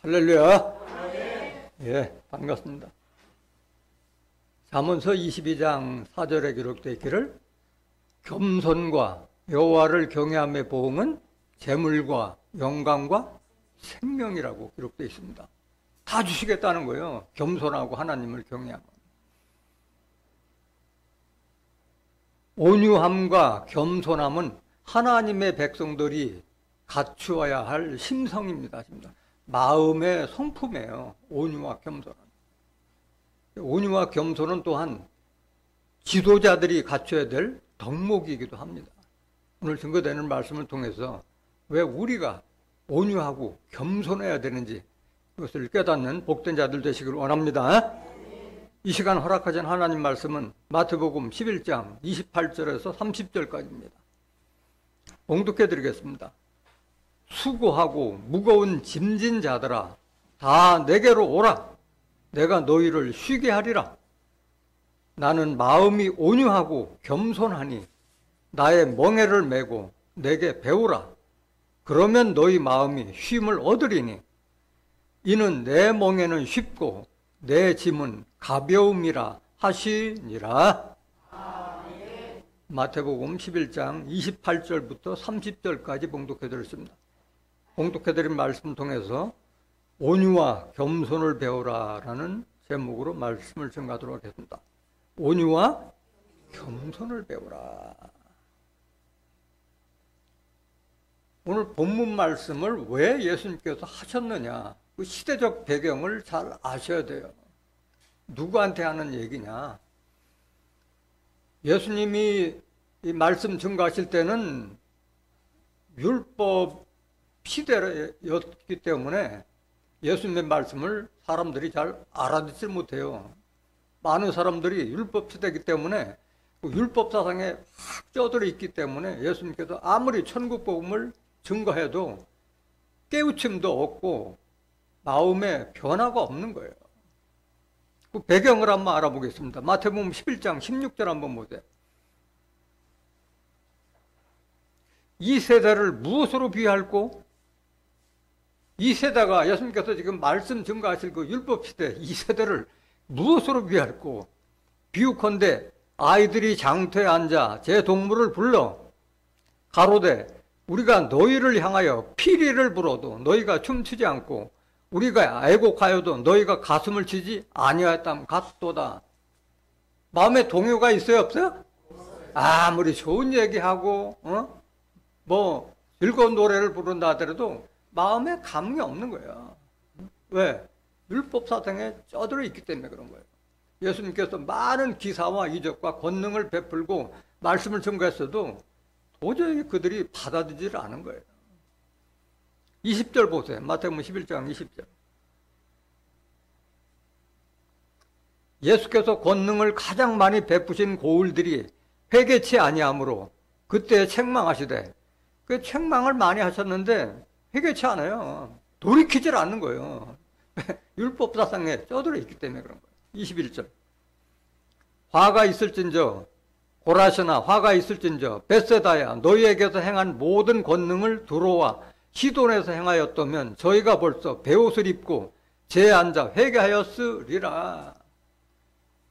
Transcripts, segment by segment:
할렐루야. 예, 반갑습니다. 잠언서 22장 4절에 기록되어 있기를 겸손과 여호와를 경외함의 보응은 재물과 영광과 생명이라고 기록되어 있습니다. 다 주시겠다는 거예요. 겸손하고 하나님을 경외하면. 온유함과 겸손함은 하나님의 백성들이 갖추어야 할 심성입니다. 마음의 성품이에요. 온유와 겸손은. 온유와 겸손은 또한 지도자들이 갖춰야 될 덕목이기도 합니다. 오늘 증거되는 말씀을 통해서 왜 우리가 온유하고 겸손해야 되는지 그것을 깨닫는 복된 자들 되시길 원합니다. 이 시간 허락하신 하나님 말씀은 마태복음 11장 28절에서 30절까지입니다. 봉독해 드리겠습니다. 수고하고 무거운 짐진 자들아 다 내게로 오라. 내가 너희를 쉬게 하리라. 나는 마음이 온유하고 겸손하니 나의 멍에를 메고 내게 배우라. 그러면 너희 마음이 쉼을 얻으리니 이는 내 멍에는 쉽고 내 짐은 가벼움이라 하시니라. 마태복음 11장 28절부터 30절까지 봉독해 드렸습니다. 봉독해 드린 말씀 통해서 온유와 겸손을 배우라라는 제목으로 말씀을 전가하도록 하겠습니다. 온유와 겸손을 배우라. 오늘 본문 말씀을 왜 예수님께서 하셨느냐, 그 시대적 배경을 잘 아셔야 돼요. 누구한테 하는 얘기냐. 예수님이 이 말씀 전가하실 때는 율법 시대였기 때문에 예수님의 말씀을 사람들이 잘 알아듣지 못해요. 많은 사람들이 율법 시대이기 때문에 율법 사상에 확 쪄들어 있기 때문에 예수님께서 아무리 천국 복음을 증거해도 깨우침도 없고 마음에 변화가 없는 거예요. 그 배경을 한번 알아보겠습니다. 마태복음 11장 16절 한번 보세요. 이 세대를 무엇으로 비유할꼬? 이 세대가 예수님께서 지금 말씀 증거하실 그 율법 시대 이 세대를 무엇으로 비유할꼬? 비유컨대 아이들이 장터에 앉아 제 동물을 불러 가로되 우리가 너희를 향하여 피리를 불어도 너희가 춤추지 않고 우리가 애곡하여도 너희가 가슴을 치지 아니하였다면 같도다. 마음에 동요가 있어요, 없어요? 아무리 좋은 얘기하고 뭐 즐거운 노래를 부른다 하더라도 마음에 감흥이 없는 거예요. 왜? 율법 사상에 쪄들어 있기 때문에 그런 거예요. 예수님께서 많은 기사와 이적과 권능을 베풀고 말씀을 전가했어도 도저히 그들이 받아들이지 않은 거예요. 20절 보세요. 마태복음 11장 20절. 예수께서 권능을 가장 많이 베푸신 고을들이 회개치 아니하므로 그때 책망하시되, 그 책망을 많이 하셨는데 회개치 않아요. 돌이키질 않는 거예요. 율법 사상에 쪄들어 있기 때문에 그런 거예요. 21절. 화가 있을진저 고라시나 화가 있을진저 벳세다야 너희에게서 행한 모든 권능을 두로와 시돈에서 행하였다면 저희가 벌써 베옷을 입고 제에 앉아 회개하였으리라.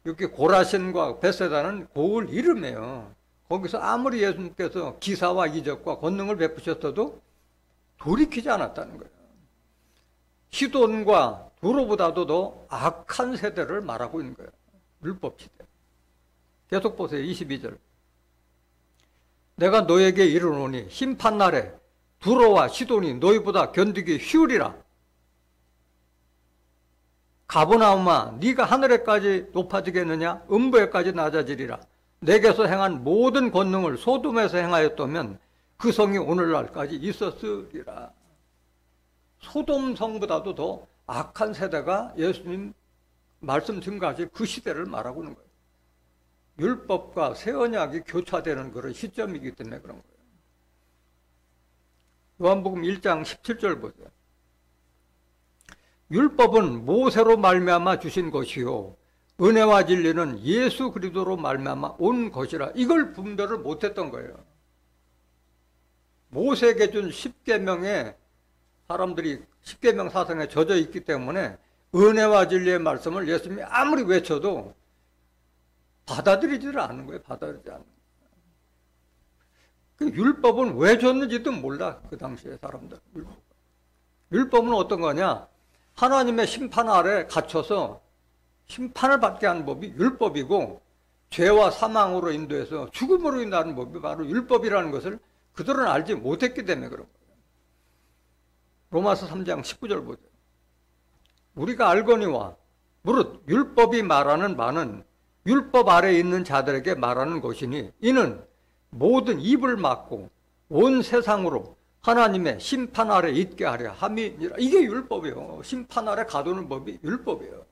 이렇게 고라신과 벳세다는 고을 이름이에요. 거기서 아무리 예수님께서 기사와 이적과 권능을 베푸셨어도 돌이키지 않았다는 거예요. 시돈과 두로보다도 더 악한 세대를 말하고 있는 거예요. 율법 시대. 계속 보세요. 22절. 내가 너에게 이르노니 심판날에 두로와 시돈이 너희보다 견디기 쉬우리라. 가버나움아 네가 하늘에까지 높아지겠느냐? 음부에까지 낮아지리라. 내게서 행한 모든 권능을 소돔에서 행하였다면 그 성이 오늘날까지 있었으리라. 소돔 성보다도 더 악한 세대가 예수님 말씀 증거하실 그 시대를 말하고 있는 거예요. 율법과 새 언약이 교차되는 그런 시점이기 때문에 그런 거예요. 요한복음 1장 17절 보세요. 율법은 모세로 말미암아 주신 것이요 은혜와 진리는 예수 그리스도로 말미암아 온 것이라. 이걸 분별을 못했던 거예요. 모세에게 준 10계명에 사람들이 십계명 사상에 젖어 있기 때문에 은혜와 진리의 말씀을 예수님이 아무리 외쳐도 받아들이지를 않는 거예요. 받아들이지 않는 거예요. 그 율법은 왜 줬는지도 몰라. 그 당시에 사람들. 율법은 어떤 거냐? 하나님의 심판 아래 갇혀서 심판을 받게 하는 법이 율법이고, 죄와 사망으로 인도해서 죽음으로 인도하는 법이 바로 율법이라는 것을 그들은 알지 못했기 때문에 그런 거예요. 로마서 3장 19절 보세요. 우리가 알거니와 무릇 율법이 말하는 바는 율법 아래 있는 자들에게 말하는 것이니 이는 모든 입을 막고 온 세상으로 하나님의 심판 아래 있게 하려 함이니라. 이게 율법이에요. 심판 아래 가두는 법이 율법이에요.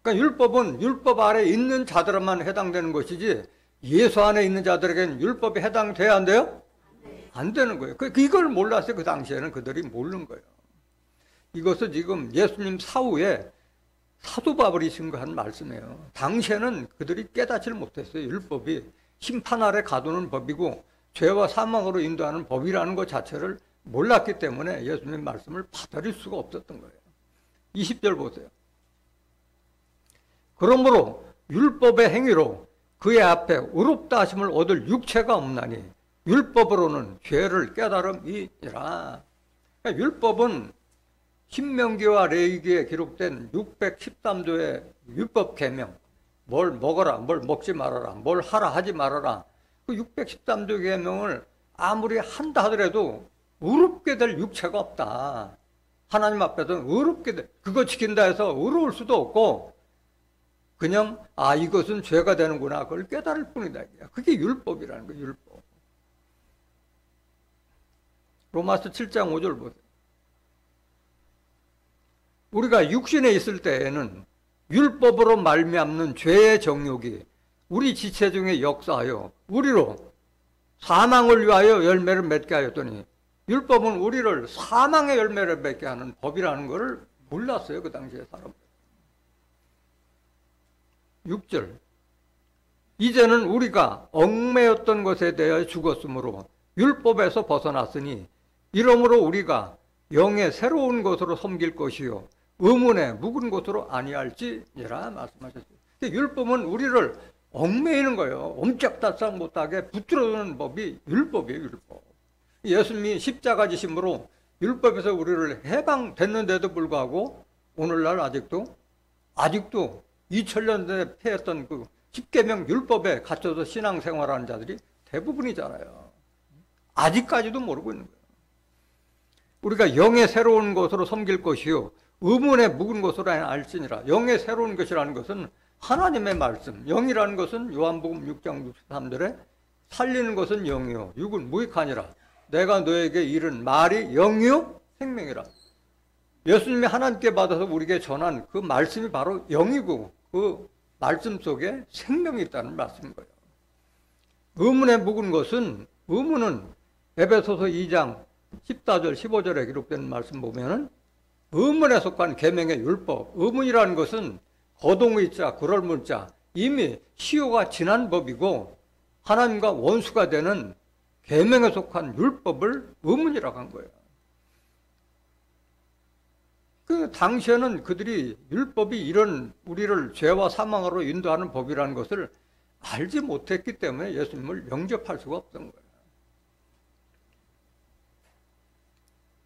그러니까 율법은 율법 아래 있는 자들만 해당되는 것이지 예수 안에 있는 자들에게는 율법이 해당돼야 안 돼요? 안 되는 거예요. 이걸 몰랐어요. 그 당시에는 그들이 모르는 거예요. 이것은 지금 예수님 사후에 사도 바울이 증거한 말씀이에요. 당시에는 그들이 깨닫지를 못했어요. 율법이 심판 아래 가두는 법이고 죄와 사망으로 인도하는 법이라는 것 자체를 몰랐기 때문에 예수님 말씀을 받아들일 수가 없었던 거예요. 20절 보세요. 그러므로 율법의 행위로 그의 앞에 의롭다 하심을 얻을 육체가 없나니 율법으로는 죄를 깨달음이니라. 그러니까 율법은 신명기와 레위기에 기록된 613조의 율법 계명, 뭘 먹어라, 뭘 먹지 말아라, 뭘 하라 하지 말아라, 그 613조 계명을 아무리 한다 하더라도 의롭게 될 육체가 없다. 하나님 앞에서는 의롭게 그거 지킨다 해서 의로울 수도 없고 그냥 이것은 죄가 되는구나 그걸 깨달을 뿐이다. 그게 율법이라는 거예요. 율법. 로마서 7장 5절 보세요. 우리가 육신에 있을 때에는 율법으로 말미암는 죄의 정욕이 우리 지체 중에 역사하여 우리로 사망을 위하여 열매를 맺게 하였더니 율법은 우리를 사망의 열매를 맺게 하는 법이라는 것을 몰랐어요. 그 당시에 사람들. 6절 이제는 우리가 얽매였던 것에 대하여 죽었으므로 율법에서 벗어났으니 이러므로 우리가 영의 새로운 것으로 섬길 것이요 의문의 묵은 것으로 아니할지니라 말씀하셨어요. 율법은 우리를 얽매이는 거예요. 옴짝달싹 못하게 붙들어두는 법이 율법이에요. 율법. 예수님이 십자가 지심으로 율법에서 우리를 해방됐는데도 불구하고 오늘날 아직도 2000년 전에 폐했던 그 십계명 율법에 갇혀서 신앙생활하는 자들이 대부분이잖아요. 아직까지도 모르고 있는 거예요. 우리가 영의 새로운 것으로 섬길 것이요 의문의 묵은 것으로 알지니라. 영의 새로운 것이라는 것은 하나님의 말씀, 영이라는 것은 요한복음 6장 63절에 살리는 것은 영이요 육은 무익하니라. 내가 너에게 이른 말이 영이요 생명이라. 예수님이 하나님께 받아서 우리에게 전한 그 말씀이 바로 영이고 그 말씀 속에 생명이 있다는 말씀인 거예요. 의문에 묵은 것은, 의문은 에베소서 2장 14절 15절에 기록된 말씀 보면은 의문에 속한 계명의 율법, 의문이라는 것은 거동의자, 그럴문자, 이미 시효가 지난 법이고 하나님과 원수가 되는 계명에 속한 율법을 의문이라고 한 거예요. 그 당시에는 그들이 율법이 이런 우리를 죄와 사망으로 인도하는 법이라는 것을 알지 못했기 때문에 예수님을 영접할 수가 없던 거예요.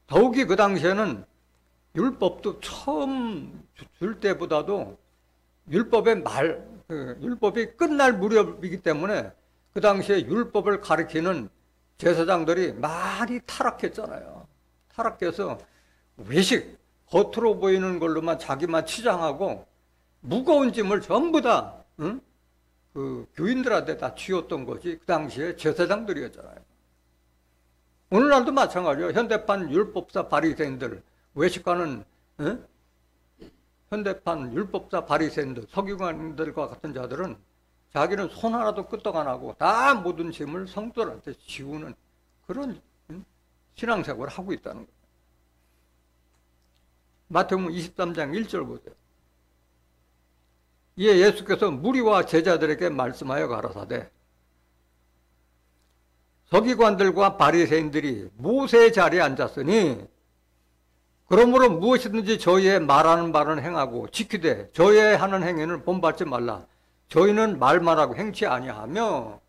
더욱이 그 당시에는 율법도 처음 줄 때보다도 율법이 끝날 무렵이기 때문에 그 당시에 율법을 가리키는 제사장들이 많이 타락했잖아요. 타락해서 외식, 겉으로 보이는 걸로만 자기만 치장하고 무거운 짐을 전부 다 그 교인들한테 다 쥐었던 것이 그 당시에 제사장들이었잖아요. 오늘날도 마찬가지예요. 현대판 율법사 바리새인들, 외식하는 현대판 율법사 바리새인들, 서기관들과 같은 자들은 자기는 손 하나도 끄떡 안 하고 다 모든 짐을 성도들한테 지우는 그런 신앙생활을 하고 있다는 거예요. 마태복음 23장 1절 보세요. 이에 예수께서 무리와 제자들에게 말씀하여 가라사대 서기관들과 바리새인들이 모세의 자리에 앉았으니 그러므로 무엇이든지 저희의 말하는 바는 행하고 지키되 저희의 하는 행위는 본받지 말라. 저희는 말만 하고 행치 아니하며.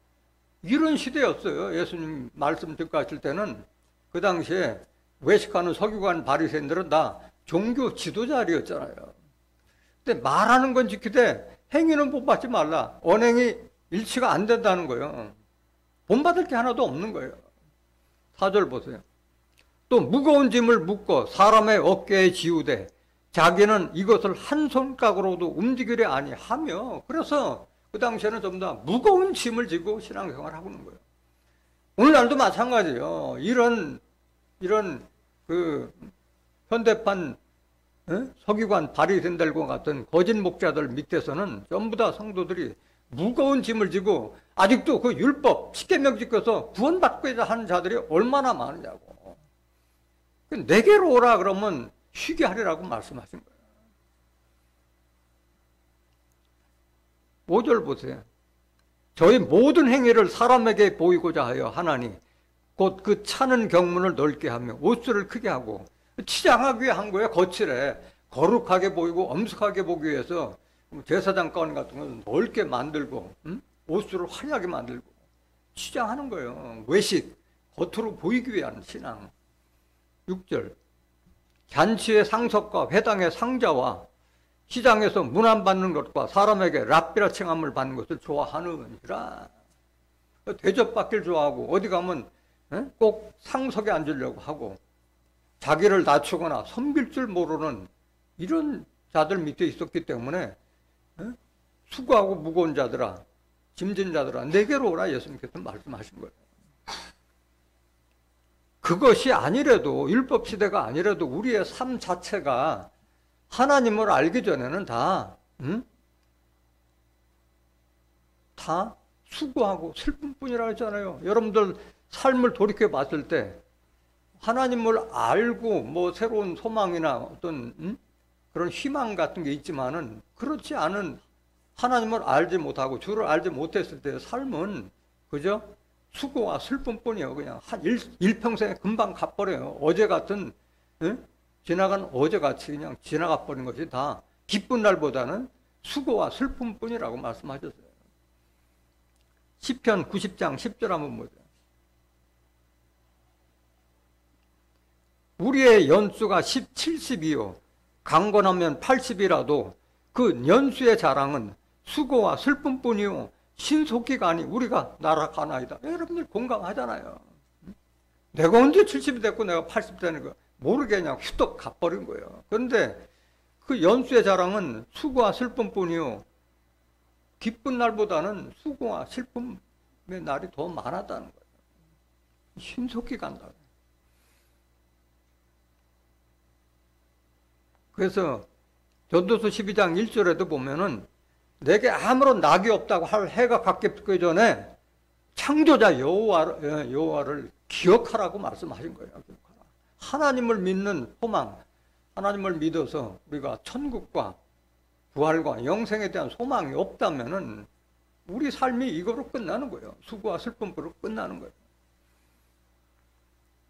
이런 시대였어요. 예수님 말씀 듣고 하실 때는 그 당시에 외식하는 서기관 바리새인들은 다 종교 지도자리였잖아요. 근데 말하는 건 지키되 행위는 본받지 말라. 언행이 일치가 안 된다는 거예요. 본받을 게 하나도 없는 거예요. 4절 보세요. 또 무거운 짐을 묶어 사람의 어깨에 지우되 자기는 이것을 한 손가락으로도 움직이려 아니하며. 그래서 그 당시에는 전부 다 무거운 짐을 지고 신앙생활을 하고 있는 거예요. 오늘날도 마찬가지예요. 이런 그 현대판 서기관 바리새인들과 같은 거짓 목자들 밑에서는 전부 다 성도들이 무거운 짐을 지고 아직도 그 율법 십계명 지켜서 구원받고자 하는 자들이 얼마나 많으냐고. 내게로 오라 그러면 쉬게 하리라고 말씀하신 거예요. 5절 보세요. 저희 모든 행위를 사람에게 보이고자 하여 하나니 곧 그 차는 경문을 넓게 하며 옷수를 크게 하고 치장하기 위해 한 거예요. 거칠에 거룩하게 보이고 엄숙하게 보기 위해서 제사장 가운 같은 건 넓게 만들고 옷수를 화려하게 만들고 치장하는 거예요. 외식, 겉으로 보이기 위한 신앙. 6절 잔치의 상석과 회당의 상자와 시장에서 문안받는 것과 사람에게 랍비라 칭함을 받는 것을 좋아하느니라. 대접받기를 좋아하고 어디 가면 꼭 상석에 앉으려고 하고 자기를 낮추거나 섬길 줄 모르는 이런 자들 밑에 있었기 때문에 수고하고 무거운 자들아, 짐진 자들아, 내게로 오라 예수님께서 말씀하신 거예요. 그것이 아니래도, 율법 시대가 아니래도 우리의 삶 자체가 하나님을 알기 전에는 다 수고하고 슬픔뿐이라고 했잖아요. 여러분들 삶을 돌이켜 봤을 때 하나님을 알고 뭐 새로운 소망이나 어떤 그런 희망 같은 게 있지만은 그렇지 않은 하나님을 알지 못하고 주를 알지 못했을 때의 삶은 그저 수고와 슬픔뿐이에요. 그냥 한 일평생에 금방 가버려요. 어제 같은 지나간 어제같이 그냥 지나가 버린 것이 다 기쁜 날보다는 수고와 슬픔뿐이라고 말씀하셨어요. 시편 90장 10절 한번 보세요. 우리의 연수가 70이요 강건하면 80이라도 그 연수의 자랑은 수고와 슬픔뿐이요 신속기가 아니 우리가 날아가나이다. 여러분들 공감하잖아요. 내가 언제 70이 됐고 내가 80 되는 거 모르겠냐 휘떡 가버린 거예요. 그런데 그 연수의 자랑은 수고와 슬픔뿐이요 기쁜 날보다는 수고와 슬픔의 날이 더 많았다는 거예요. 신속히 간다. 그래서 전도서 12장 1절에도 보면은 내게 아무런 낙이 없다고 할 해가 가깝기 전에 창조자 여호와를 기억하라고 말씀하신 거예요. 하나님을 믿는 소망, 하나님을 믿어서 우리가 천국과 부활과 영생에 대한 소망이 없다면은 우리 삶이 이거로 끝나는 거예요. 수고와 슬픔으로 끝나는 거예요.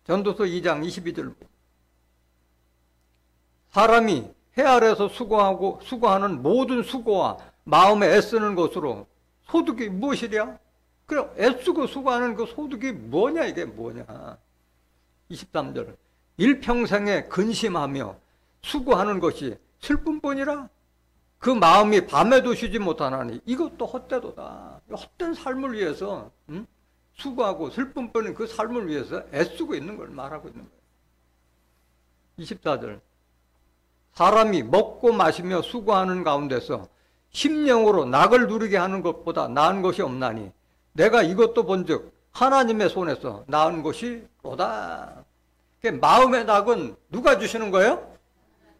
전도서 2장 22절 사람이 해 아래에서 수고하는 모든 수고와 마음에 애쓰는 것으로 소득이 무엇이랴? 그래 애쓰고 수고하는 그 소득이 뭐냐 이게 뭐냐? 23절 일평생에 근심하며 수고하는 것이 슬픔뿐이라 그 마음이 밤에도 쉬지 못하나니 이것도 헛되도다. 헛된 삶을 위해서 수고하고 슬픔뿐인 그 삶을 위해서 애쓰고 있는 걸 말하고 있는 거예요. 24절 사람이 먹고 마시며 수고하는 가운데서 심령으로 낙을 누리게 하는 것보다 나은 것이 없나니 내가 이것도 본즉 하나님의 손에서 나은 것이 로다. 마음의 낙은 누가 주시는 거예요?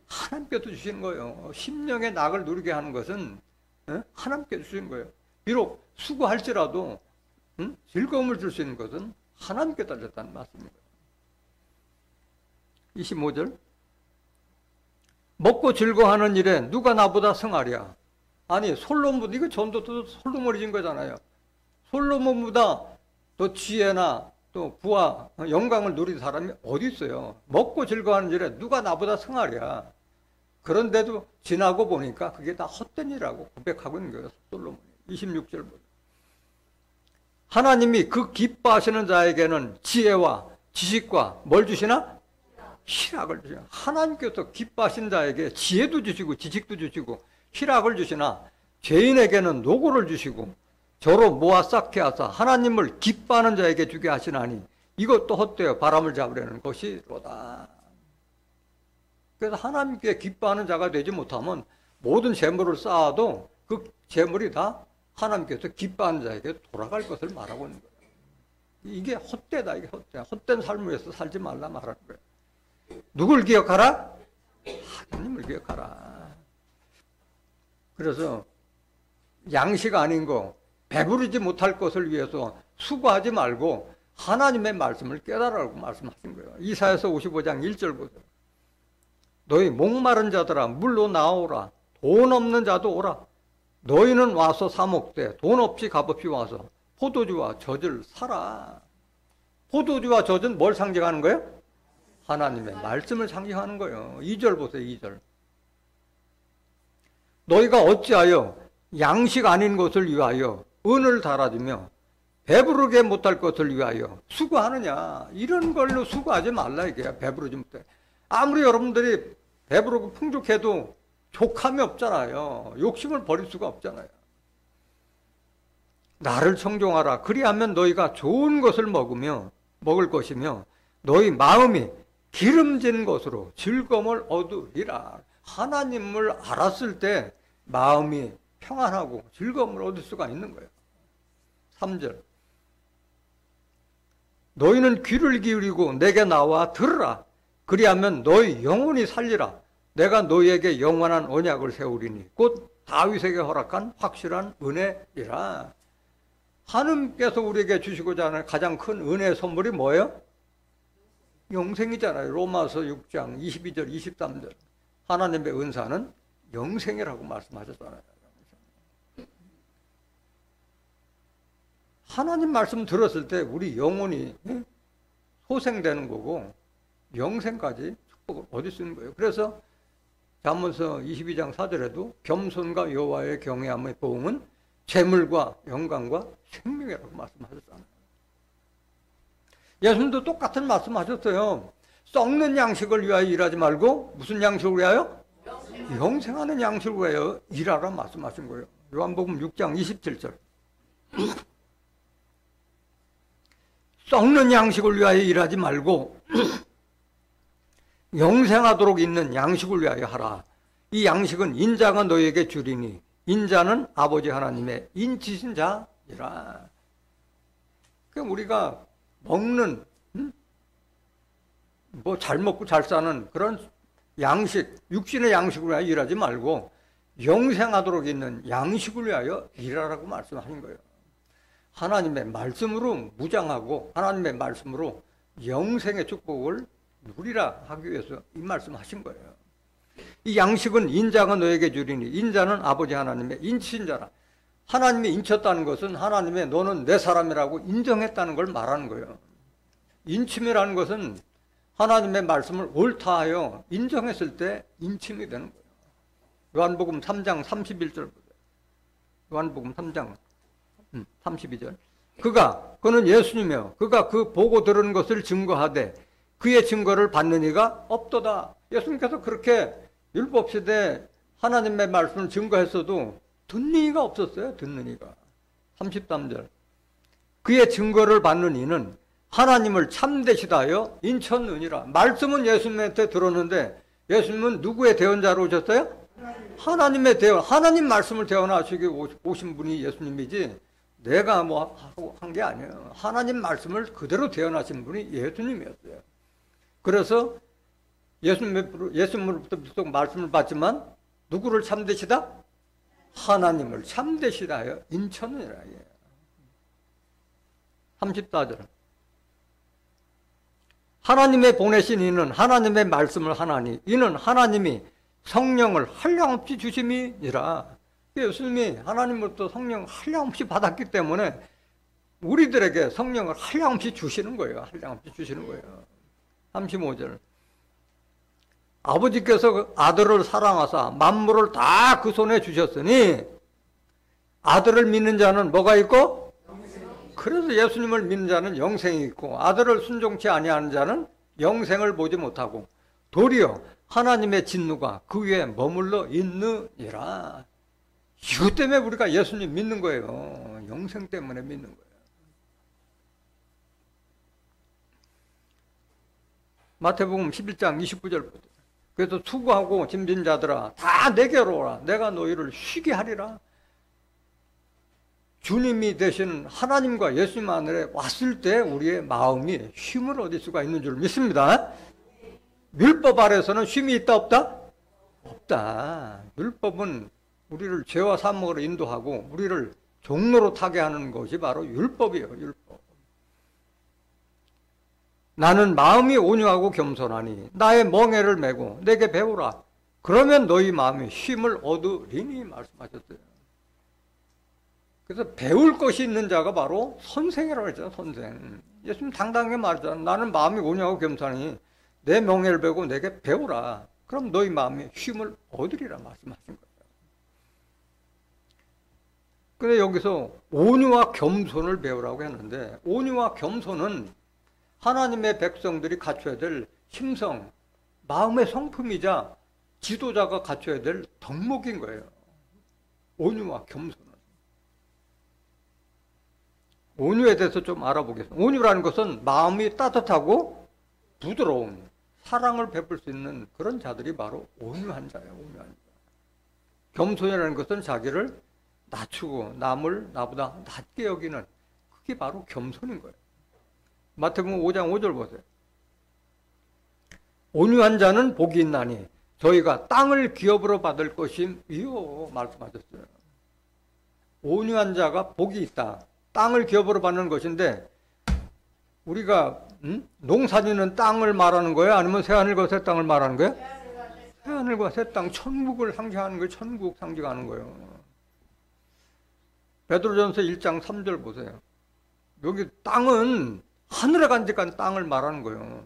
하나님께서 주시는 거예요. 심령의 낙을 누리게 하는 것은 하나님께서 주시는 거예요. 비록 수고할지라도 즐거움을 줄 수 있는 것은 하나님께 달렸다는 말씀입니다. 25절 먹고 즐거워하는 일에 누가 나보다 승하랴. 아니 솔로몬 이거 전도도 솔로몬이 진 거잖아요. 솔로몬보다 더 지혜나 또 부와 영광을 누린 사람이 어디 있어요? 먹고 즐거워하는 일에 누가 나보다 승하랴. 그런데도 지나고 보니까 그게 다 헛된 일이라고 고백하고 있는 거예요. 솔로몬이 26절 보세요. 하나님이 그 기뻐하시는 자에게는 지혜와 지식과 뭘 주시나? 희락을 주시나. 하나님께서 기뻐하신 자에게 지혜도 주시고 지식도 주시고 희락을 주시나 죄인에게는 노고를 주시고 저로 모아 쌓게 하사 하나님을 기뻐하는 자에게 주게 하시나니 이것도 헛되어 바람을 잡으려는 것이로다. 그래서 하나님께 기뻐하는 자가 되지 못하면 모든 재물을 쌓아도 그 재물이 다 하나님께서 기뻐하는 자에게 돌아갈 것을 말하고 있는 거예요. 이게 헛되다. 이게 헛되다. 헛된 삶을 위해서 살지 말라 말하는 거예요. 누굴 기억하라? 하나님을 기억하라. 그래서 양식 아닌 거, 배부르지 못할 것을 위해서 수고하지 말고 하나님의 말씀을 깨달으라고 말씀하신 거예요. 이사야서 55장 1절 보세요. 너희 목마른 자들아 물로 나오라. 돈 없는 자도 오라. 너희는 와서 사 먹되 돈 없이 값없이 와서 포도주와 젖을 사라. 포도주와 젖은 뭘 상징하는 거예요? 하나님의 말씀을 상징하는 거예요. 2절 보세요. 2절. 너희가 어찌하여 양식 아닌 것을 위하여 은을 달아주며 배부르게 못할 것을 위하여 수고하느냐. 이런 걸로 수고하지 말라 이게야. 배부르지 못해. 아무리 여러분들이 배부르고 풍족해도 족함이 없잖아요. 욕심을 버릴 수가 없잖아요. 나를 청종하라. 그리하면 너희가 좋은 것을 먹을 것이며 너희 마음이 기름진 것으로 즐거움을 얻으리라. 하나님을 알았을 때 마음이 평안하고 즐거움을 얻을 수가 있는 거예요. 3절. 너희는 귀를 기울이고 내게 나와 들으라. 그리하면 너희 영혼이 살리라. 내가 너희에게 영원한 언약을 세우리니 곧 다윗에게 허락한 확실한 은혜이라. 하나님께서 우리에게 주시고자 하는 가장 큰 은혜의 선물이 뭐예요? 영생이잖아요. 로마서 6장 22절 23절. 하나님의 은사는 영생이라고 말씀하셨잖아요. 하나님 말씀 들었을 때 우리 영혼이 소생되는 거고 영생까지 축복을 얻을 수 있는 거예요. 그래서 잠언서 22장 4절에도 겸손과 여호와의 경외함의 보응은 재물과 영광과 생명이라고 말씀하셨잖아요. 예수님도 똑같은 말씀하셨어요. 썩는 양식을 위하여 일하지 말고 무슨 양식을 위하여? 영생하는 양식을 위하여 일하라 말씀하신 거예요. 요한복음 6장 27절. 썩는 양식을 위하여 일하지 말고 영생하도록 있는 양식을 위하여 하라. 이 양식은 인자가 너희에게 주리니 인자는 아버지 하나님의 인치신 자이라. 그러니까 우리가 먹는 뭐 잘 먹고 잘 사는 그런 양식, 육신의 양식을 위하여 일하지 말고 영생하도록 있는 양식을 위하여 일하라고 말씀하신 거예요. 하나님의 말씀으로 무장하고 하나님의 말씀으로 영생의 축복을 누리라 하기 위해서 이 말씀하신 거예요. 이 양식은 인자가 너에게 주리니 인자는 아버지 하나님의 인치신 자라. 하나님이 인쳤다는 것은 하나님의 너는 내 사람이라고 인정했다는 걸 말하는 거예요. 인침이라는 것은 하나님의 말씀을 옳다하여 인정했을 때 인침이 되는 거예요. 요한복음 3장 31절 보세요. 요한복음 3장 32절. 그는 예수님이요 그가 그 보고 들은 것을 증거하되 그의 증거를 받는 이가 없도다. 예수님께서 그렇게 율법시대에 하나님의 말씀을 증거했어도 듣는 이가 없었어요. 듣는 이가. 33절. 그의 증거를 받는 이는 하나님을 참되시다 하여 인쳤느니라. 말씀은 예수님한테 들었는데 예수님은 누구의 대언자로 오셨어요? 하나님의 대언. 하나님 말씀을 대언하시기 오신 분이 예수님이지 내가 뭐 한 게 아니에요. 하나님 말씀을 그대로 대언하신 분이 예수님이었어요. 그래서 예수님으로부터 말씀을 받지만 누구를 참되시다? 하나님을 참되시다 하여 인쳤느니라. 34절. 하나님의 보내신 이는 하나님의 말씀을 하나니 이는 하나님이 성령을 한량없이 주심이니라. 예수님이 하나님으로부터 성령을 한량없이 받았기 때문에 우리들에게 성령을 한량없이 주시는 거예요. 한량없이 주시는 거예요. 35절. 아버지께서 그 아들을 사랑하사 만물을 다 그 손에 주셨으니 아들을 믿는 자는 뭐가 있고? 그래서 예수님을 믿는 자는 영생이 있고 아들을 순종치 아니하는 자는 영생을 보지 못하고 도리어 하나님의 진노가 그 위에 머물러 있느니라. 이것 때문에 우리가 예수님 믿는 거예요. 영생 때문에 믿는 거예요. 마태복음 11장 29절부터. 그래서 수고하고 짐진 자들아 다 내게로 오라. 내가 너희를 쉬게 하리라. 주님이 되신 하나님과 예수님 안에 왔을 때 우리의 마음이 쉼을 얻을 수가 있는 줄 믿습니다. 율법 아래서는 쉼이 있다 없다? 없다. 율법은 우리를 죄와 사목으로 인도하고 우리를 종로로 타게 하는 것이 바로 율법이에요. 율법. 나는 마음이 온유하고 겸손하니 나의 멍에를 메고 내게 배우라. 그러면 너희 마음이 쉼을 얻으리니 말씀하셨어요. 그래서 배울 것이 있는 자가 바로 선생이라고 했잖아요. 선생. 예수님 당당하게 말하잖아요. 나는 마음이 온유하고 겸손하니 내 멍에를 베고 내게 배우라. 그럼 너희 마음이 쉼을 얻으리라 말씀하신 거예요. 근데 여기서 온유와 겸손을 배우라고 했는데 온유와 겸손은 하나님의 백성들이 갖춰야 될 심성, 마음의 성품이자 지도자가 갖춰야 될 덕목인 거예요. 온유와 겸손은. 온유에 대해서 좀 알아보겠습니다. 온유라는 것은 마음이 따뜻하고 부드러운 사랑을 베풀 수 있는 그런 자들이 바로 온유한 자예요. 온유한 자. 겸손이라는 것은 자기를 낮추고 남을 나보다 낮게 여기는 그게 바로 겸손인 거예요. 마태복음 5장 5절 보세요. 온유한 자는 복이 있나니 저희가 땅을 기업으로 받을 것임이요 말씀하셨어요. 온유한 자가 복이 있다. 땅을 기업으로 받는 것인데 우리가 농사짓는 땅을 말하는 거예요? 아니면 새하늘과 새 땅을 말하는 거예요? 새하늘과 새 땅, 천국을 상징하는 거예요. 천국 상징하는 거예요. 베드로전서 1장 3절 보세요. 여기 땅은 하늘에 간직한 땅을 말하는 거예요.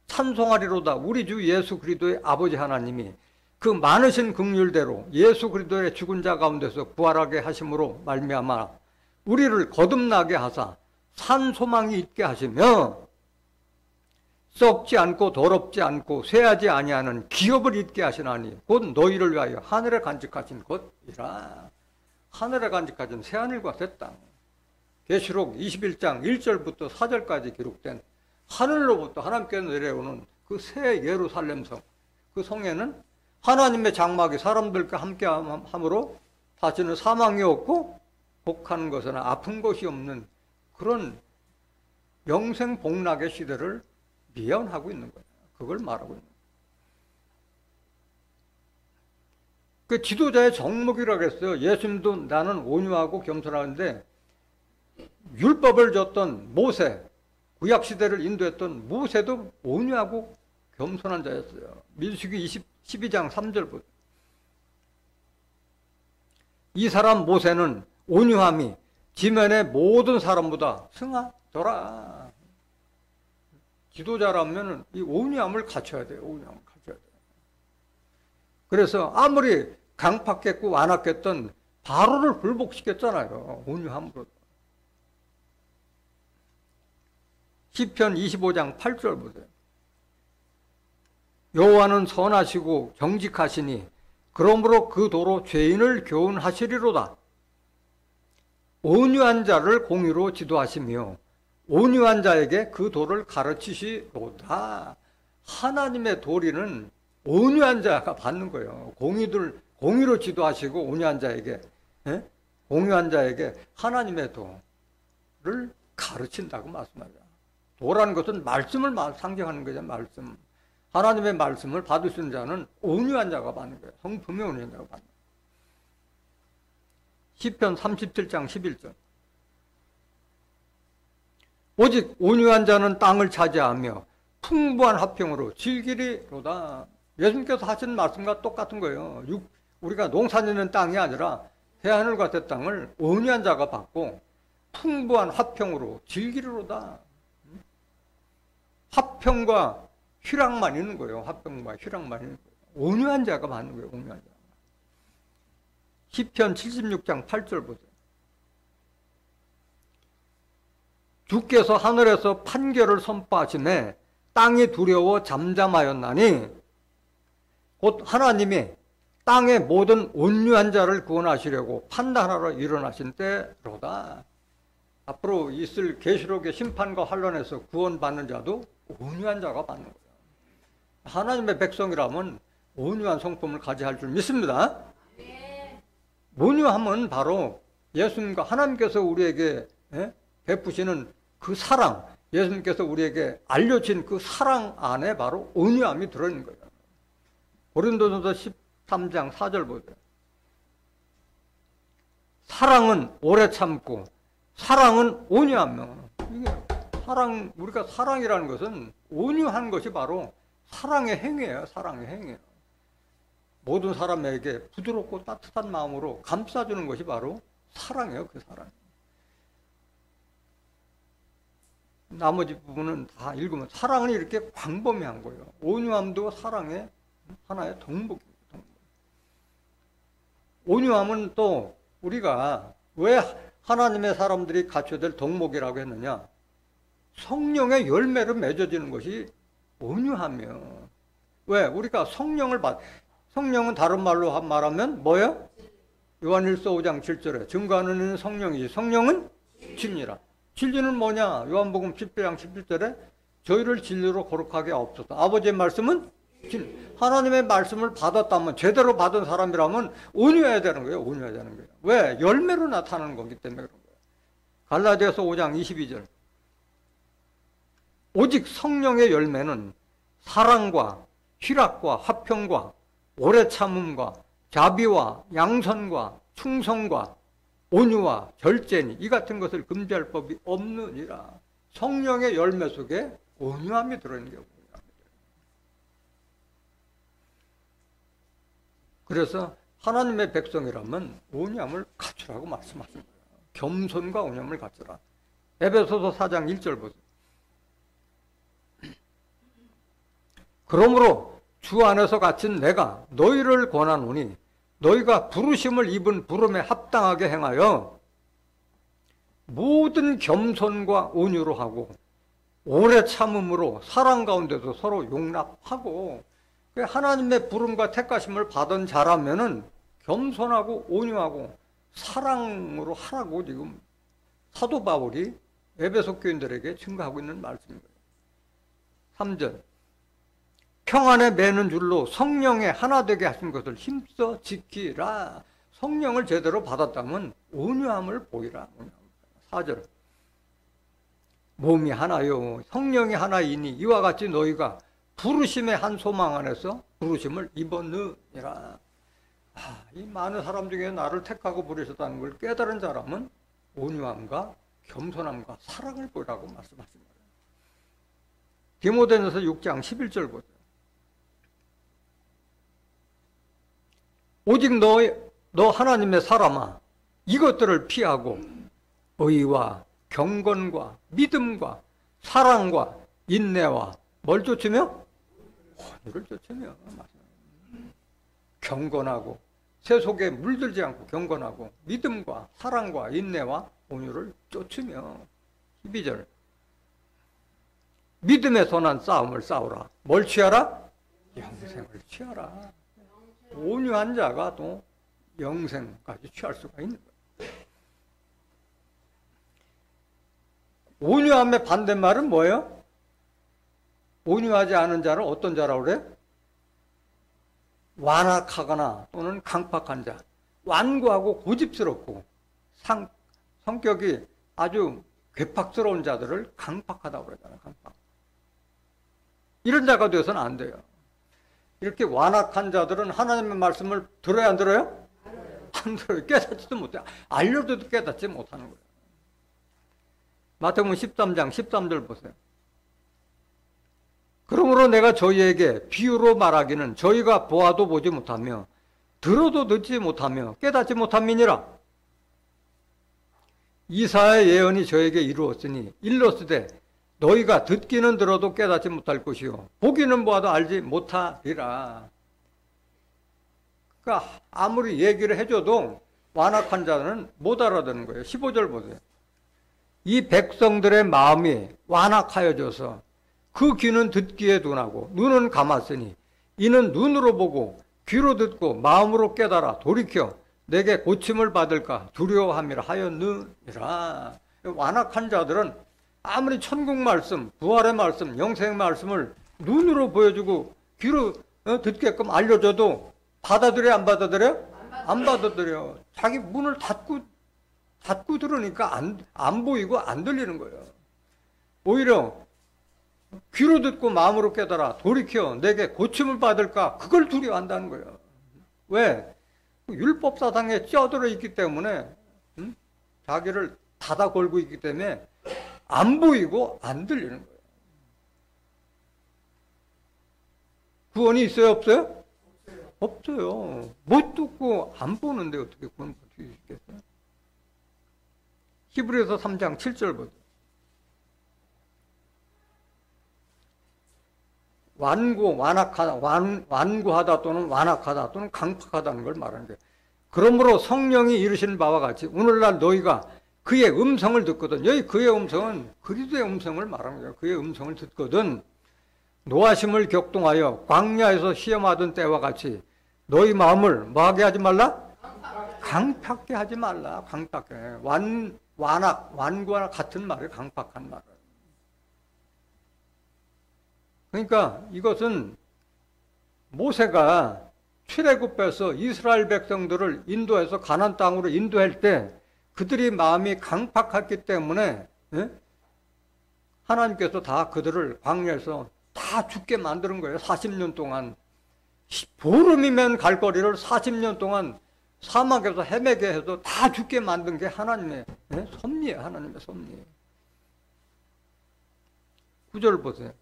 찬송하리로다 우리 주 예수 그리스도의 아버지 하나님이 그 많으신 긍휼대로 예수 그리스도의 죽은 자 가운데서 부활하게 하심으로 말미암아 우리를 거듭나게 하사 산 소망이 있게 하시며 썩지 않고 더럽지 않고 쇠하지 아니하는 기업을 있게 하시나니 곧 너희를 위하여 하늘에 간직하신 것이라. 하늘에 간직하신 새하늘과 새 땅. 계시록 21장 1절부터 4절까지 기록된 하늘로부터 하나님께서 내려오는 그 새 예루살렘 성. 그 성에는 하나님의 장막이 사람들과 함께 함으로 다시는 사망이 없고 복하는 것은 아픈 것이 없는 그런 영생 복락의 시대를 미연하고 있는 거예요. 그걸 말하고 있는 거예요. 그 지도자의 정목이라고 했어요. 예수님도 나는 온유하고 겸손하는데 율법을 줬던 모세, 구약시대를 인도했던 모세도 온유하고 겸손한 자였어요. 민수기 12장 3절 보세요. 이 사람 모세는 온유함이 지면의 모든 사람보다 승하더라. 지도자라면 이 온유함을 갖춰야 돼요. 온유함을 갖춰야 돼요. 그래서 아무리 강팍했고 완악했던 바로를 굴복시켰잖아요. 온유함으로. 시편 25장 8절 보세요. 여호와는 선하시고 정직하시니 그러므로 그 도로 죄인을 교훈하시리로다. 온유한 자를 공의로 지도하시며 온유한 자에게 그 도를 가르치시로다. 하나님의 도리는 온유한 자가 받는 거예요. 공의로 지도하시고 온유한 자에게 공유한 자에게 하나님의 도를 가르친다고 말씀하죠. 도라는 것은 말씀을 상징하는 거죠. 말씀. 하나님의 말씀을 받을 수 있는 자는 온유한 자가 받는 거예요. 성품이 온유한 자가 받는 거예요. 시편 37장 11절. 오직 온유한 자는 땅을 차지하며 풍부한 화평으로 즐기리로다. 예수님께서 하신 말씀과 똑같은 거예요. 우리가 농사짓는 땅이 아니라 새하늘과 새 땅을 온유한 자가 받고 풍부한 화평으로 즐기리로다. 화평과 희락만 있는 거예요. 화평과 희락만 있는 거예요. 온유한 자가 많은 거예요. 온유한 자. 시편 76장 8절 보세요. 주께서 하늘에서 판결을 선포하시매 땅이 두려워 잠잠하였나니, 곧 하나님이 땅의 모든 온유한 자를 구원하시려고 판단하러 일어나신 때로다. 앞으로 있을 계시록의 심판과 환란에서 구원받는 자도 온유한 자가 받는 거예요. 하나님의 백성이라면 온유한 성품을 가져야 할 줄 믿습니다. 온유함은 바로 예수님과 하나님께서 우리에게 베푸시는 그 사랑, 예수님께서 우리에게 알려진 그 사랑 안에 바로 온유함이 들어있는 거예요. 고린도전서 13장 4절 보세요. 사랑은 오래 참고 사랑은 온유하며. 이게 사랑, 우리가 사랑이라는 것은 온유한 것이 바로 사랑의 행위예요. 사랑의 행위예요. 모든 사람에게 부드럽고 따뜻한 마음으로 감싸주는 것이 바로 사랑이에요. 그 사랑. 나머지 부분은 다 읽으면 사랑은 이렇게 광범위한 거예요. 온유함도 사랑의 하나의 덕목입니다. 온유함은 또 우리가 왜 하나님의 사람들이 갖춰야 될 덕목이라고 했느냐? 성령의 열매로 맺어지는 것이 온유하며. 왜? 우리가 성령은 다른 말로 말하면 뭐예요? 요한일서 5장 7절에 증거하는 이는 성령이지 성령은 진리라. 진리는 뭐냐? 요한복음 10장 17절에 저희를 진리로 거룩하게 하옵소서. 아버지의 말씀은 진리. 하나님의 말씀을 받았다면, 제대로 받은 사람이라면 온유해야 되는 거예요. 온유해야 되는 거예요. 왜? 열매로 나타나는 거기 때문에 그런 거예요. 갈라디아서 5장 22절. 오직 성령의 열매는 사랑과 희락과 화평과 오래 참음과 자비와 양선과 충성과 온유와 절제니 이 같은 것을 금지할 법이 없느니라. 성령의 열매 속에 온유함이 들어있는 게 그래서 하나님의 백성이라면 온유함을 갖추라고 말씀하신 거예요. 겸손과 온유함을 갖추라. 에베소서 4장 1절 보세요. 그러므로 주 안에서 갇힌 내가 너희를 권하노니 너희가 부르심을 입은 부름에 합당하게 행하여 모든 겸손과 온유로 하고 오래 참음으로 사랑 가운데서 서로 용납하고. 하나님의 부름과 택하심을 받은 자라면은 겸손하고 온유하고 사랑으로 하라고 지금 사도 바울이 에베소 교인들에게 증거하고 있는 말씀인 거예요. 3절. 평안에 매는 줄로 성령에 하나 되게 하신 것을 힘써 지키라. 성령을 제대로 받았다면 온유함을 보이라. 4절. 몸이 하나요 성령이 하나이니 이와 같이 너희가 부르심의 한 소망 안에서 부르심을 입었느니라. 이 많은 사람 중에 나를 택하고 부르셨다는 걸 깨달은 사람은 온유함과 겸손함과 사랑을 보이라고 말씀하십니다. 디모데전서 6장 11절 보세요. 오직 너 하나님의 사람아 이것들을 피하고 의와 경건과 믿음과 사랑과 인내와 뭘 쫓으며? 이걸 쫓으며 경건하고 새 속에 물들지 않고 경건하고 믿음과 사랑과 인내와 온유를 쫓으며. 12절. 믿음에 선한 싸움을 싸우라. 뭘 취하라? 영생을 취하라. 온유한 자가 또 영생까지 취할 수가 있는 거예요. 온유함의 반대말은 뭐예요? 온유하지 않은 자는 어떤 자라고 그래? 완악하거나 또는 강팍한 자. 완고하고 고집스럽고 성격이 아주 괴팍스러운 자들을 강팍하다고 그러잖아요. 강팍. 이런 자가 되어서는 안 돼요. 이렇게 완악한 자들은 하나님의 말씀을 들어야 안 들어요? 안 들어요. 깨닫지도 못해요. 알려도 깨닫지 못하는 거예요. 마태복음 13장 13절 보세요. 그러므로 내가 저희에게 비유로 말하기는 저희가 보아도 보지 못하며 들어도 듣지 못하며 깨닫지 못함이니라. 이사야의 예언이 저에게 이루었으니 일러스되 너희가 듣기는 들어도 깨닫지 못할 것이요 보기는 보아도 알지 못하리라. 그러니까 아무리 얘기를 해줘도 완악한 자는 못 알아듣는 거예요. 15절 보세요. 이 백성들의 마음이 완악하여져서 그 귀는 듣기에 둔하고 눈은 감았으니 이는 눈으로 보고 귀로 듣고 마음으로 깨달아 돌이켜 내게 고침을 받을까 두려워함이라 하였느니라. 완악한 자들은 아무리 천국 말씀, 부활의 말씀, 영생의 말씀을 눈으로 보여주고 귀로 듣게끔 알려줘도 받아들여 안 받아들여? 안 받아들여. 자기 문을 닫고 들으니까 안 보이고 안 들리는 거예요. 오히려 귀로 듣고 마음으로 깨달아 돌이켜 내게 고침을 받을까 그걸 두려워한다는 거예요. 왜? 율법 사상에 쪄들어 있기 때문에 자기를 닫아 걸고 있기 때문에 안 보이고 안 들리는 거예요. 구원이 있어요 없어요? 없어요. 못 듣고 안 보는데 어떻게 구원 받을 수 있겠어요? 히브리서 3장 7절 보세요. 완고하다 또는 완악하다 또는 강팍하다는 걸 말하는 거예요. 그러므로 성령이 이르시는 바와 같이 오늘날 너희가 그의 음성을 듣거든. 여기 그의 음성은 그리스도의 음성을 말하는 거예요. 그의 음성을 듣거든 노하심을 격동하여 광야에서 시험하던 때와 같이 너희 마음을 뭐하게 하지 말라? 강팍게 하지 말라. 강팍게. 완고와 같은 말을 강팍한 말. 그러니까 이것은 모세가 출애굽해서 이스라엘 백성들을 인도해서 가나안 땅으로 인도할 때 그들이 마음이 강팍했기 때문에 하나님께서 다 그들을 광야에서 다 죽게 만드는 거예요. 40년 동안. 보름이면 갈 거리를 40년 동안 사막에서 헤매게 해서 다 죽게 만든 게 하나님의 섭리예요. 하나님의 섭리. 9절 보세요.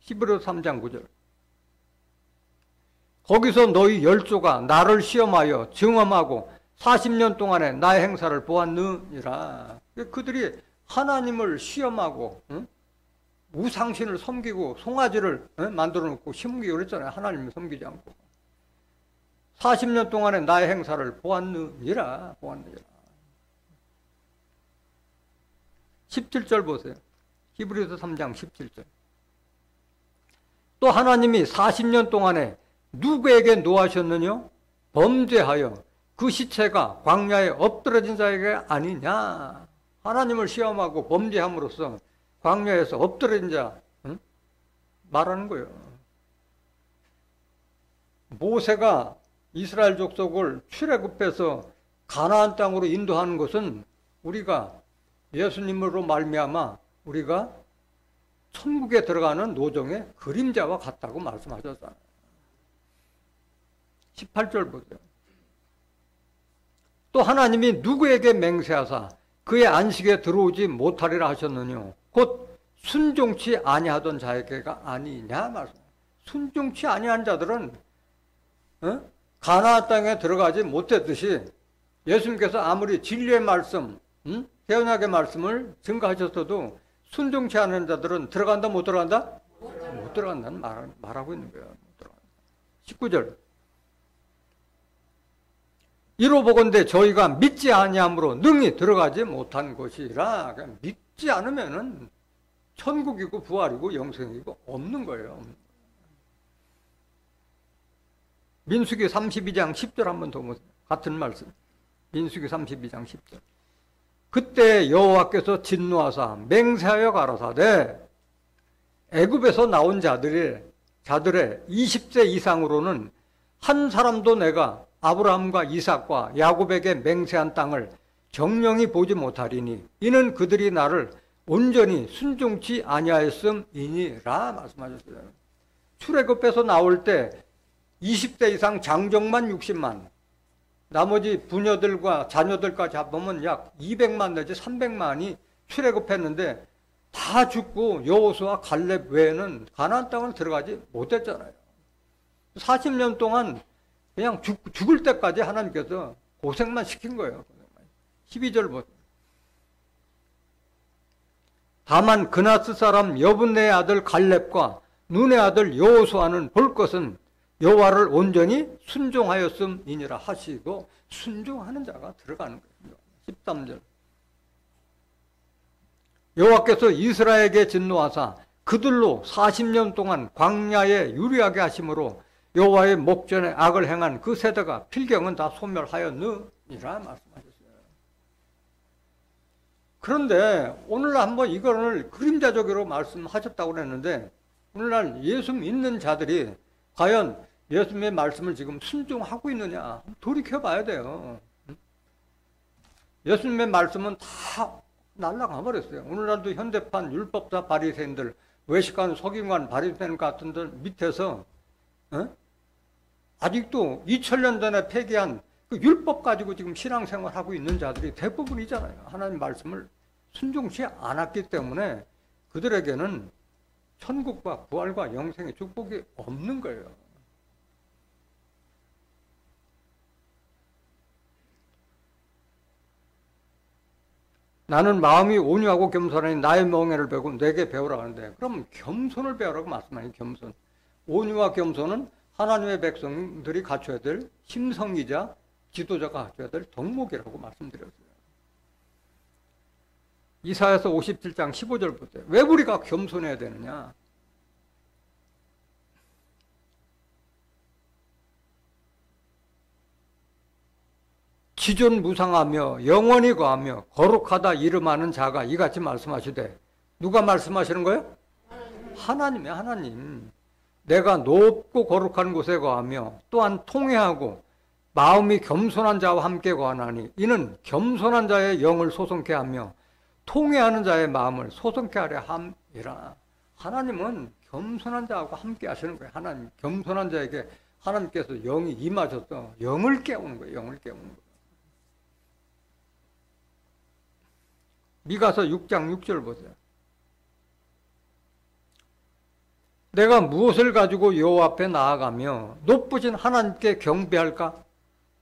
히브리서 3장 9절. 거기서 너희 열조가 나를 시험하여 증험하고 40년 동안에 나의 행사를 보았느니라. 그들이 하나님을 시험하고 우상신을 섬기고 송아지를 만들어 놓고 심기고 그랬잖아요. 하나님을 섬기지 않고. 40년 동안에 나의 행사를 보았느니라. 17절 보세요. 히브리서 3장 17절. 또 하나님이 40년 동안에 누구에게 노하셨느냐? 범죄하여 그 시체가 광야에 엎드러진 자에게 아니냐? 하나님을 시험하고 범죄함으로써 광야에서 엎드러진 자 말하는 거예요. 모세가 이스라엘 족속을 출애굽해서 가나안 땅으로 인도하는 것은 우리가 예수님으로 말미암아 우리가 천국에 들어가는 노정의 그림자와 같다고 말씀하셨잖아요. 18절 보세요. 또 하나님이 누구에게 맹세하사 그의 안식에 들어오지 못하리라 하셨느냐? 곧 순종치 아니하던 자에게가 아니냐 말씀. 순종치 아니한 자들은 가나안 땅에 들어가지 못했듯이 예수님께서 아무리 진리의 말씀, 태연하게 말씀을 증거하셨어도 순종치 않은 자들은 들어간다 못 들어간다? 못 들어간다는 말하고 있는 거예요. 못 들어간다. 19절. 이로 보건대 저희가 믿지 아니함으로 능히 들어가지 못한 것이라. 그냥 믿지 않으면은 천국이고 부활이고 영생이고 없는 거예요. 민수기 32장 10절 한번 더 보세요. 같은 말씀. 민수기 32장 10절. 그때 여호와께서 진노하사 맹세하여 가라사대 애굽에서 나온 자들의 20세 이상으로는 한 사람도 내가 아브라함과 이삭과 야곱에게 맹세한 땅을 정령이 보지 못하리니 이는 그들이 나를 온전히 순종치 아니하였음이니라 말씀하셨어요. 출애굽해서 나올 때 20대 이상 장정만 60만, 나머지 부녀들과 자녀들까지 합하면 약 200만 내지 300만이 출애굽했는데 다 죽고 여호수아 갈렙 외에는 가나안 땅을 들어가지 못했잖아요. 40년 동안 그냥 죽을 때까지 하나님께서 고생만 시킨 거예요. 12절 보세요. 다만 그나스 사람 여분네의 아들 갈렙과 눈의 아들 여호수아는 볼 것은 여호와를 온전히 순종하였음이니라 하시고, 순종하는 자가 들어가는 거예요. 13절. 여호와께서 이스라엘에게 진노하사 그들로 40년 동안 광야에 유리하게 하심으로 여호와의 목전에 악을 행한 그 세대가 필경은 다 소멸하였느니라 말씀하셨어요. 그런데 오늘날 한번 이거를 그림자적으로 말씀하셨다고 그랬는데, 오늘날 예수 믿는 자들이 과연 예수님의 말씀을 지금 순종하고 있느냐 돌이켜 봐야 돼요. 예수님의 말씀은 다 날아가 버렸어요. 오늘날도 현대판 율법자 바리새인들, 외식관 서기관 바리새인 같은 들 밑에서 아직도 2000년 전에 폐기한 그 율법 가지고 지금 신앙생활하고 있는 자들이 대부분이잖아요. 하나님 말씀을 순종치 않았기 때문에 그들에게는 천국과 부활과 영생의 축복이 없는 거예요. 나는 마음이 온유하고 겸손하니 나의 멍에를 배우고 내게 배우라 하는데, 그럼 겸손을 배우라고 말씀하니, 겸손. 온유와 겸손은 하나님의 백성들이 갖춰야 될 심성이자 지도자가 갖춰야 될 덕목이라고 말씀드렸어요. 이사야서 57장 15절 보세요. 왜 우리가 겸손해야 되느냐? 지존무상하며 영원히 거하며 거룩하다 이름하는 자가 이같이 말씀하시되, 누가 말씀하시는 거예요? 하나님이에요. 하나님. 내가 높고 거룩한 곳에 거하며 또한 통회하고 마음이 겸손한 자와 함께 거하나니 이는 겸손한 자의 영을 소송케 하며 통회하는 자의 마음을 소송케 하려 함이라. 하나님은 겸손한 자하고 함께 하시는 거예요. 하나님, 겸손한 자에게 하나님께서 영이 임하셔서 영을 깨우는 거예요. 영을 깨우는 거예요. 미가서 6장 6절 보세요. 내가 무엇을 가지고 여호와 앞에 나아가며 높으신 하나님께 경배할까?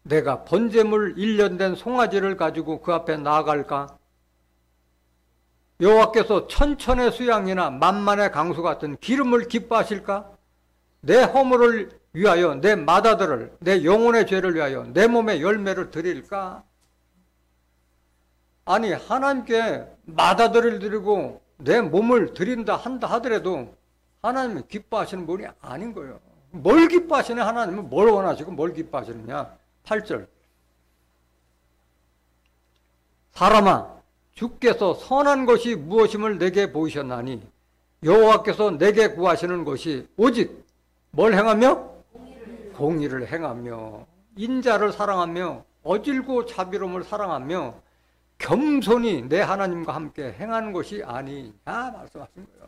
내가 번제물 1년 된 송아지를 가지고 그 앞에 나아갈까? 여호와께서 천천의 수양이나 만만의 강수 같은 기름을 기뻐하실까? 내 허물을 위하여 내 맏아들을, 내 영혼의 죄를 위하여 내 몸의 열매를 드릴까? 아니, 하나님께 맏아들을 드리고 내 몸을 드린다 한다 하더라도 하나님은 기뻐하시는 분이 아닌 거예요. 뭘 기뻐하시냐? 하나님은 뭘 원하시고 뭘 기뻐하시느냐? 8절. 사람아, 주께서 선한 것이 무엇임을 내게 보이셨나니 여호와께서 내게 구하시는 것이 오직 뭘 행하며? 공의를 행하며 인자를 사랑하며 어질고 자비로움을 사랑하며 겸손히 내 하나님과 함께 행하는 것이 아니냐 말씀하신 거예요.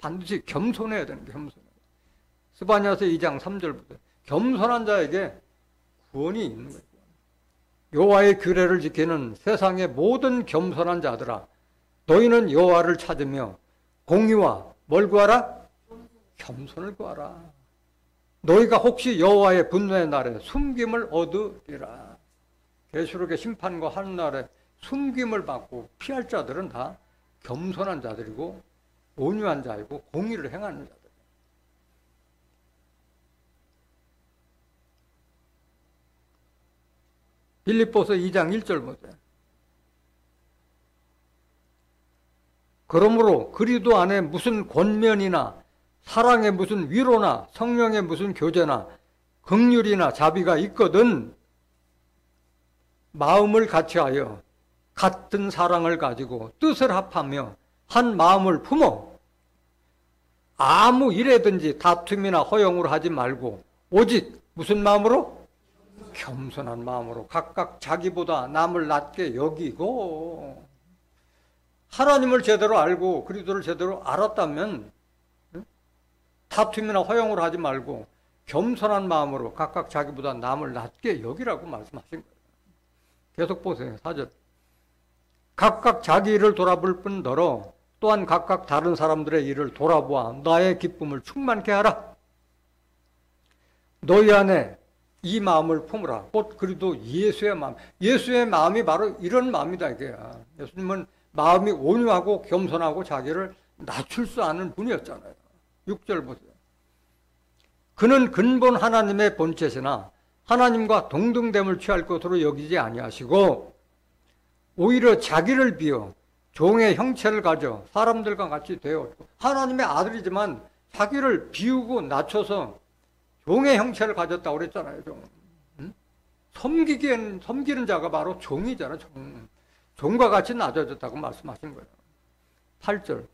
반드시 겸손해야 되는 게 겸손해요. 스바냐서 2장 3절부터 겸손한 자에게 구원이 있는 거예요. 여호와의 규례를 지키는 세상의 모든 겸손한 자들아, 너희는 여호와를 찾으며 공의와 뭘 구하라? 겸손을 구하라. 너희가 혹시 여호와의 분노의 날에 숨김을 얻으리라. 계시록의 심판과 하는 날에 숨김을 받고 피할 자들은 다 겸손한 자들이고 온유한 자이고 공의를 행하는 자들. 빌립보서 2장 1절 보세요. 그러므로 그리스도 안에 무슨 권면이나 사랑의 무슨 위로나 성령의 무슨 교제나 긍휼이나 자비가 있거든 마음을 같이하여 같은 사랑을 가지고 뜻을 합하며 한 마음을 품어 아무 일에든지 다툼이나 허용으로 하지 말고 오직 무슨 마음으로? 겸손한 마음으로 각각 자기보다 남을 낮게 여기고, 하나님을 제대로 알고 그리스도를 제대로 알았다면 다툼이나 허용으로 하지 말고 겸손한 마음으로 각각 자기보다 남을 낮게 여기라고 말씀하신 거예요. 계속 보세요. 4절. 각각 자기 일을 돌아볼 뿐더러 또한 각각 다른 사람들의 일을 돌아보아 나의 기쁨을 충만케 하라. 너희 안에 이 마음을 품으라. 곧 그리도 예수의 마음. 예수의 마음이 바로 이런 마음이다 이게야. 예수님은 마음이 온유하고 겸손하고 자기를 낮출 수 아는 분이었잖아요. 6절 보세요. 그는 근본 하나님의 본체시나 하나님과 동등됨을 취할 것으로 여기지 아니하시고 오히려 자기를 비워 종의 형체를 가져 사람들과 같이 되어 하나님의 아들이지만 자기를 비우고 낮춰서 종의 형체를 가졌다고 그랬잖아요. 섬기는 자가 바로 종이잖아요. 종과 같이 낮아졌다고 말씀하신 거예요. 8절.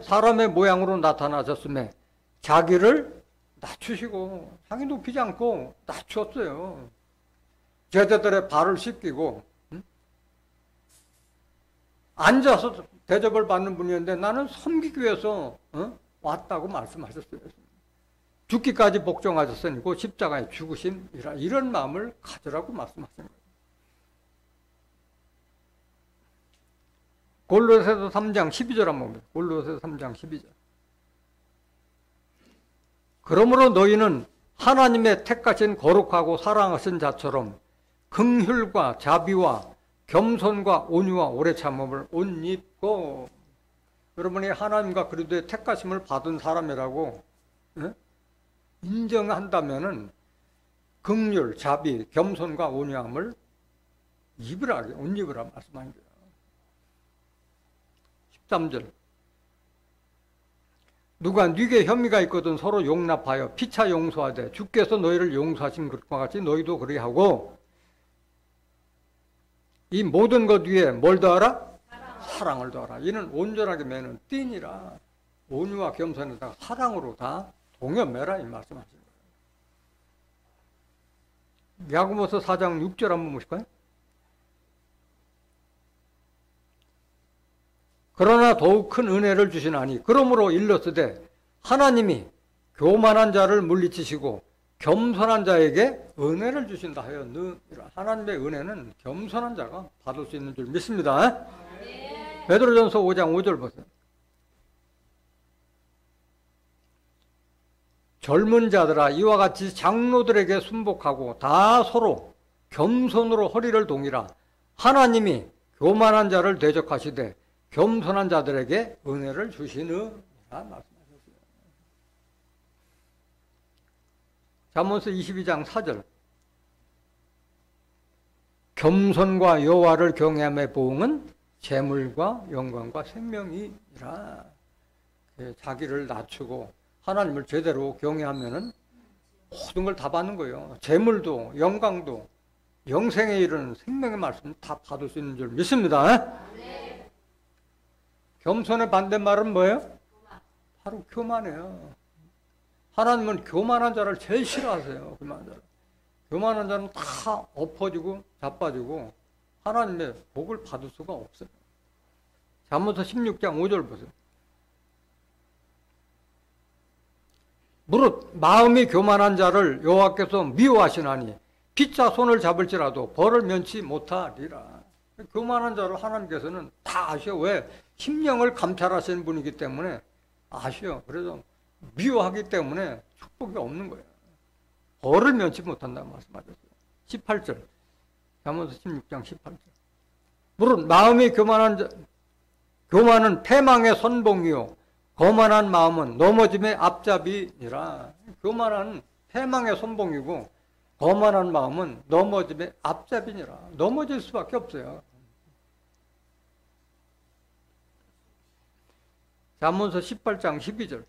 사람의 모양으로 나타나셨음에 자기를 낮추시고 자기 높이지 않고 낮췄어요. 제자들의 발을 씻기고 앉아서 대접을 받는 분이었는데 나는 섬기기 위해서 왔다고 말씀하셨어요. 죽기까지 복종하셨으니 그 십자가의 죽으심이라 이런 마음을 가지라고 말씀하신 거예요. 골로새서 3장 12절 한번 봅니다. 골로새서 3장 12절. 그러므로 너희는 하나님의 택하신 거룩하고 사랑하신 자처럼 긍휼과 자비와 겸손과 온유와 오래 참음을 옷 입고 여러분이 하나님과 그리스도의 택하심을 받은 사람이라고 인정한다면은 긍휼, 자비, 겸손과 온유함을 입으라, 옷 입으라 말씀하는 거예요. 13절. 누가 네게 혐의가 있거든 서로 용납하여 피차 용서하되 주께서 너희를 용서하신 것과 같이 너희도 그리 하고 이 모든 것 위에 뭘 더하라? 사랑을 더하라. 이는 온전하게 매는 띠니라. 온유와 겸손에다가 사랑으로 다 동여매라 이 말씀하시는 거예요. 야고보서 4장 6절 한번 보실까요? 그러나 더욱 큰 은혜를 주시나니 그러므로 일렀으되 하나님이 교만한 자를 물리치시고 겸손한 자에게 은혜를 주신다 하여 하나님의 은혜는 겸손한 자가 받을 수 있는 줄 믿습니다. 네. 베드로전서 5장 5절 보세요. 젊은 자들아 이와 같이 장로들에게 순복하고 다 서로 겸손으로 허리를 동이라. 하나님이 교만한 자를 대적하시되 겸손한 자들에게 은혜를 주시느라 말씀하셨어요. 잠언서 22장 4절. 겸손과 여호와를 경외함의 보응은 재물과 영광과 생명이라. 자기를 낮추고 하나님을 제대로 경외하면은 모든 걸 다 받는 거예요. 재물도 영광도 영생에 이르는 생명의 말씀 다 받을 수 있는 줄 믿습니다. 네. 겸손의 반대말은 뭐예요? 바로 교만이에요. 하나님은 교만한 자를 제일 싫어하세요. 교만한 자는 다 엎어지고 자빠지고 하나님의 복을 받을 수가 없어요. 잠언서 16장 5절 보세요. 무릇 마음이 교만한 자를 여호와께서 미워하시나니 피차 손을 잡을지라도 벌을 면치 못하리라. 교만한 자를 하나님께서는 다 아셔. 왜? 심령을 감찰하시는 분이기 때문에 아셔. 그래서 미워하기 때문에 축복이 없는 거예요. 벌을 면치 못한다고 말씀하셨어요. 18절. 잠언서 16장 18절. 무릇 마음이 교만은 패망의 선봉이요 거만한 마음은 넘어짐의 앞잡이니라. 교만한 패망의 선봉이고 거만한 마음은 넘어짐의 앞잡이니라. 넘어질 수밖에 없어요. 잠언서 18장 12절.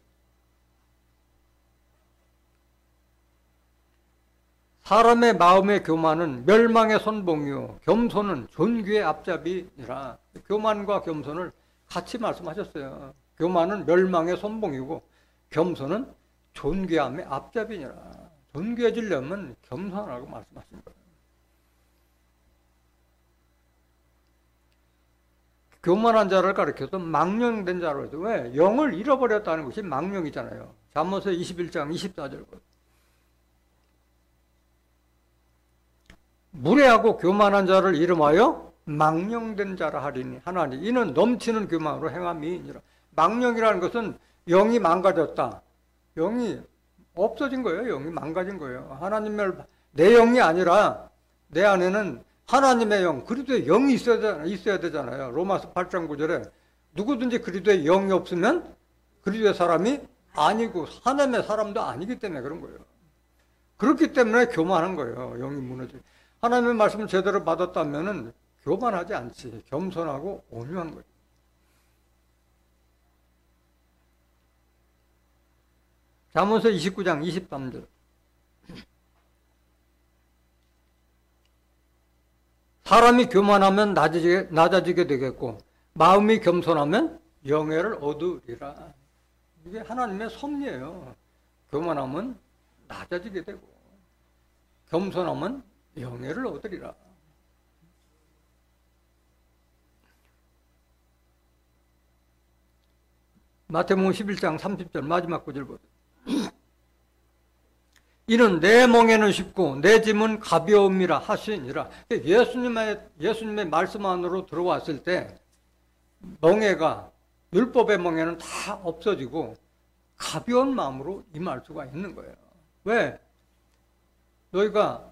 사람의 마음의 교만은 멸망의 선봉이요 겸손은 존귀의 앞잡이니라. 교만과 겸손을 같이 말씀하셨어요. 교만은 멸망의 선봉이고 겸손은 존귀함의 앞잡이니라. 존귀해지려면 겸손하라고 말씀하신 거예요. 교만한 자를 가리켜서 망령된 자로 해도 왜? 영을 잃어버렸다는 것이 망령이잖아요. 잠언서 21장 24절. 무례하고 교만한 자를 이름하여 망령된 자라 하리니 하나니 이는 넘치는 교만으로 행함이니라. 망령이라는 것은 영이 망가졌다. 영이 없어진 거예요. 영이 망가진 거예요. 하나님을 내 영이 아니라 내 안에는 하나님의 영, 그리스도의 영이 있어야 되잖아요. 로마서 8장 9절에 누구든지 그리스도의 영이 없으면 그리스도의 사람이 아니고 하나님의 사람도 아니기 때문에 그런 거예요. 그렇기 때문에 교만한 거예요. 영이 무너져. 하나님의 말씀을 제대로 받았다면은 교만하지 않지. 겸손하고 온유한 거예요. 잠언서 29장 23절. 사람이 교만하면 낮아지게 되겠고 마음이 겸손하면 영예를 얻으리라. 이게 하나님의 섭리예요. 교만하면 낮아지게 되고 겸손하면 영예를 얻으리라. 마태복음 11장 30절 마지막 구절 보세요. 이는 내 멍에는 쉽고 내 짐은 가벼움이라 하시니라. 예수님의 말씀 안으로 들어왔을 때 멍에가 율법의 멍에는 다 없어지고 가벼운 마음으로 임할 수가 있는 거예요. 왜? 너희가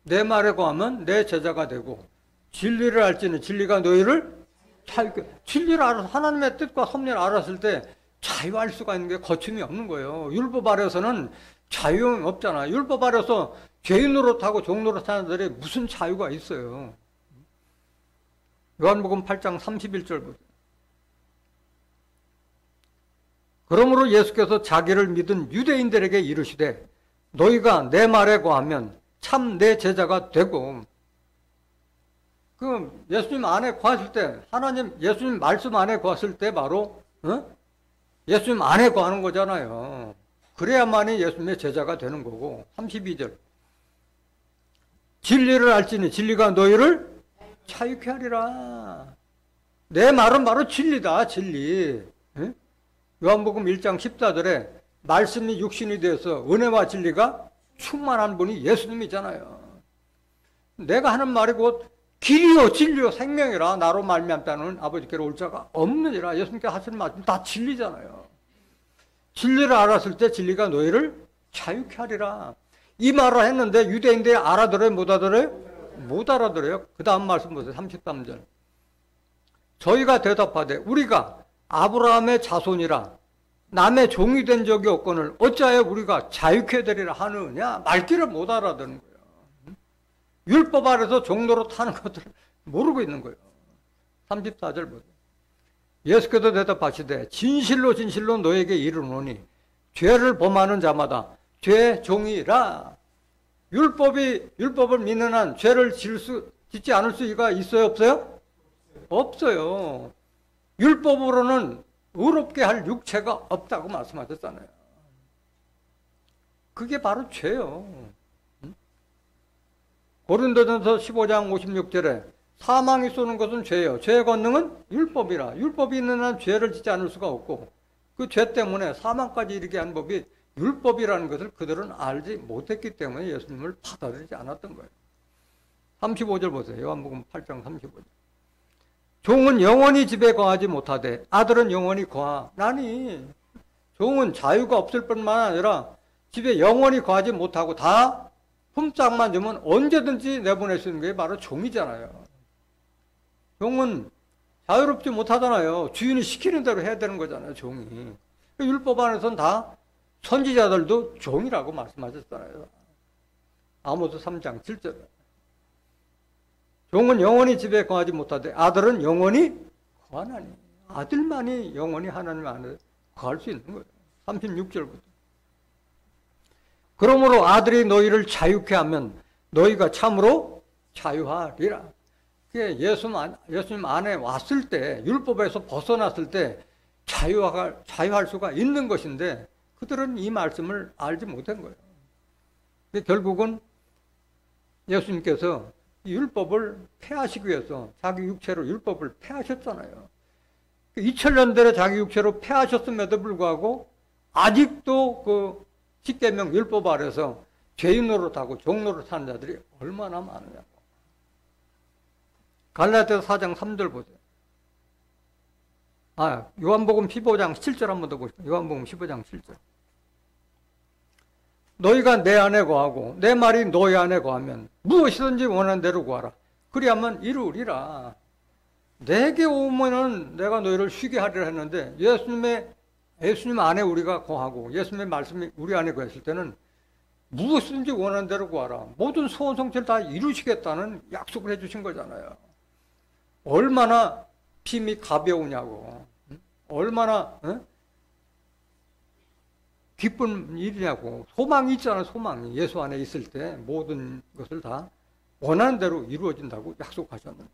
내 말에 거하면 내 제자가 되고 진리를 알지는 진리가 너희를 자유케. 진리를 알아서 하나님의 뜻과 섭리를 알았을 때 자유할 수가 있는 게 거침이 없는 거예요. 율법 아래서는 자유는 없잖아. 율법 아래서 죄인 노릇하고 종 노릇하는 자들이 무슨 자유가 있어요. 요한복음 8장 31절 보세요. 그러므로 예수께서 자기를 믿은 유대인들에게 이르시되 너희가 내 말에 거하면 참 내 제자가 되고. 그 예수님 안에 거했을 때 예수님 말씀 안에 거했을 때 바로 예수님 안에 거하는 거잖아요. 그래야만이 예수님의 제자가 되는 거고. 32절. 진리를 알지니 진리가 너희를 자유케 하리라. 내 말은 바로 진리다. 진리. 요한복음 1장 14절에 말씀이 육신이 되어서 은혜와 진리가 충만한 분이 예수님이잖아요. 내가 하는 말이 곧 길이요 진리요 생명이라 나로 말미암다는 아버지께로 올 자가 없느니라. 예수님께 하시는 말씀 다 진리잖아요. 진리를 알았을 때 진리가 너희를 자유케 하리라. 이 말을 했는데 유대인들이 알아들어요? 못 알아들어요? 못 알아들어요. 그 다음 말씀 보세요. 33절. 저희가 대답하되 우리가 아브라함의 자손이라 남의 종이 된 적이 없거늘 어찌하여 우리가 자유케 되리라 하느냐. 말귀를 못 알아듣는 거예요. 율법 아래서 종노릇 하는 것들을 모르고 있는 거예요. 34절 보세요. 예수께서 대답하시되 진실로 진실로 너에게 이르노니 죄를 범하는 자마다 죄 종이라. 율법을 믿는 한 죄를 짓지 않을 수가 있어요? 없어요? 없어요. 율법으로는 의롭게 할 육체가 없다고 말씀하셨잖아요. 그게 바로 죄요. 고린도전서 15장 56절에 사망이 쏘는 것은 죄예요. 죄의 권능은 율법이라. 율법이 있는 한 죄를 짓지 않을 수가 없고 그 죄 때문에 사망까지 이르게 한 법이 율법이라는 것을 그들은 알지 못했기 때문에 예수님을 받아들이지 않았던 거예요. 35절 보세요. 요한복음 8장 35절. 종은 영원히 집에 거하지 못하되 아들은 영원히 거하나니. 종은 자유가 없을 뿐만 아니라 집에 영원히 거하지 못하고 다 품짝만 주면 언제든지 내보낼 수 있는 게 바로 종이잖아요. 종은 자유롭지 못하잖아요. 주인이 시키는 대로 해야 되는 거잖아요. 종이. 율법 안에서는 다 선지자들도 종이라고 말씀하셨잖아요. 아모스 3장 7절. 종은 영원히 집에 거하지 못하되 아들은 영원히 거하나니. 아들만이 영원히 하나님 안에 거할 수 있는 거예요. 36절부터. 그러므로 아들이 너희를 자유케 하면 너희가 참으로 자유하리라. 예수님 안에 왔을 때, 율법에서 벗어났을 때 자유할 수가 있는 것인데 그들은 이 말씀을 알지 못한 거예요. 결국은 예수님께서 이 율법을 폐하시기 위해서 자기 육체로 율법을 폐하셨잖아요. 2000년 전에 자기 육체로 폐하셨음에도 불구하고 아직도 그 십계명 율법 아래서 죄인 노릇하고 종 노릇하는 자들이 얼마나 많으냐고. 갈라디아서 4장 3절 보세요. 요한복음 15장 7절 한번 더 보시죠. 요한복음 15장 7절. 너희가 내 안에 거하고 내 말이 너희 안에 거하면 무엇이든지 원하는 대로 구하라. 그리하면 이루리라. 내게 오면은 내가 너희를 쉬게 하리라 했는데 예수님 안에 우리가 거하고 예수님의 말씀이 우리 안에 거했을 때는 무엇이든지 원하는 대로 구하라. 모든 소원 성취를 다 이루시겠다는 약속을 해주신 거잖아요. 얼마나 힘이 가벼우냐고. 얼마나 기쁜 일이냐고. 소망이 있잖아요. 소망이. 예수 안에 있을 때 모든 것을 다 원하는 대로 이루어진다고 약속하셨는데.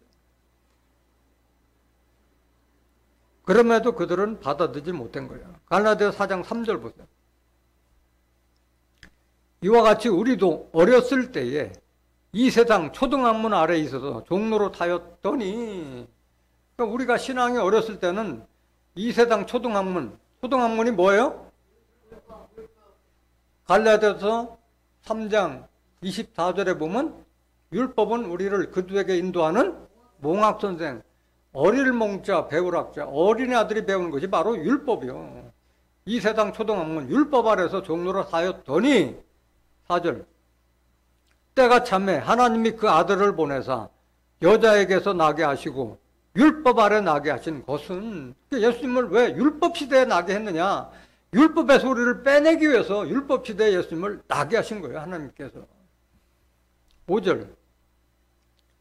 그럼에도 그들은 받아들이지 못한 거예요. 갈라디아서 4장 3절 보세요. 이와 같이 우리도 어렸을 때에 이 세상 초등학문 아래에 있어서 종로로 타였더니, 그러니까 우리가 신앙이 어렸을 때는 이 세상 초등학문이 뭐예요? 갈라디아서 3장 24절에 보면 율법은 우리를 그들에게 인도하는 몽학선생, 어릴 몽자 배울학자, 어린아들이 배우는 것이 바로 율법이요. 이 세상 초등학문 율법 아래서 종로로 타였더니 4절 때가 참에 하나님이 그 아들을 보내사 여자에게서 나게 하시고 율법 아래 나게 하신 것은, 예수님을 왜 율법 시대에 나게 했느냐? 율법의 소리를 빼내기 위해서 율법 시대에 예수님을 나게 하신 거예요. 하나님께서. 5절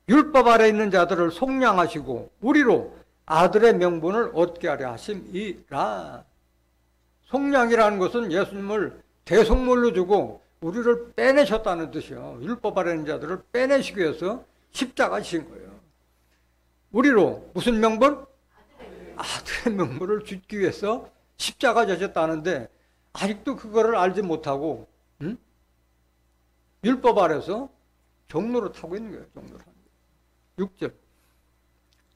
율법 아래 있는 자들을 속량하시고 우리로 아들의 명분을 얻게 하려 하심이라. 속량이라는 것은 예수님을 대속물로 주고 우리를 빼내셨다는 뜻이요. 율법 아래 있는 자들을 빼내시기 위해서 십자가 지신 거예요. 우리로 무슨 명분? 아들의 명분을 주기 위해서 십자가 지셨다는데 아직도 그거를 알지 못하고 율법 아래서 종로를 타고 있는 거예요. 종로를. 6절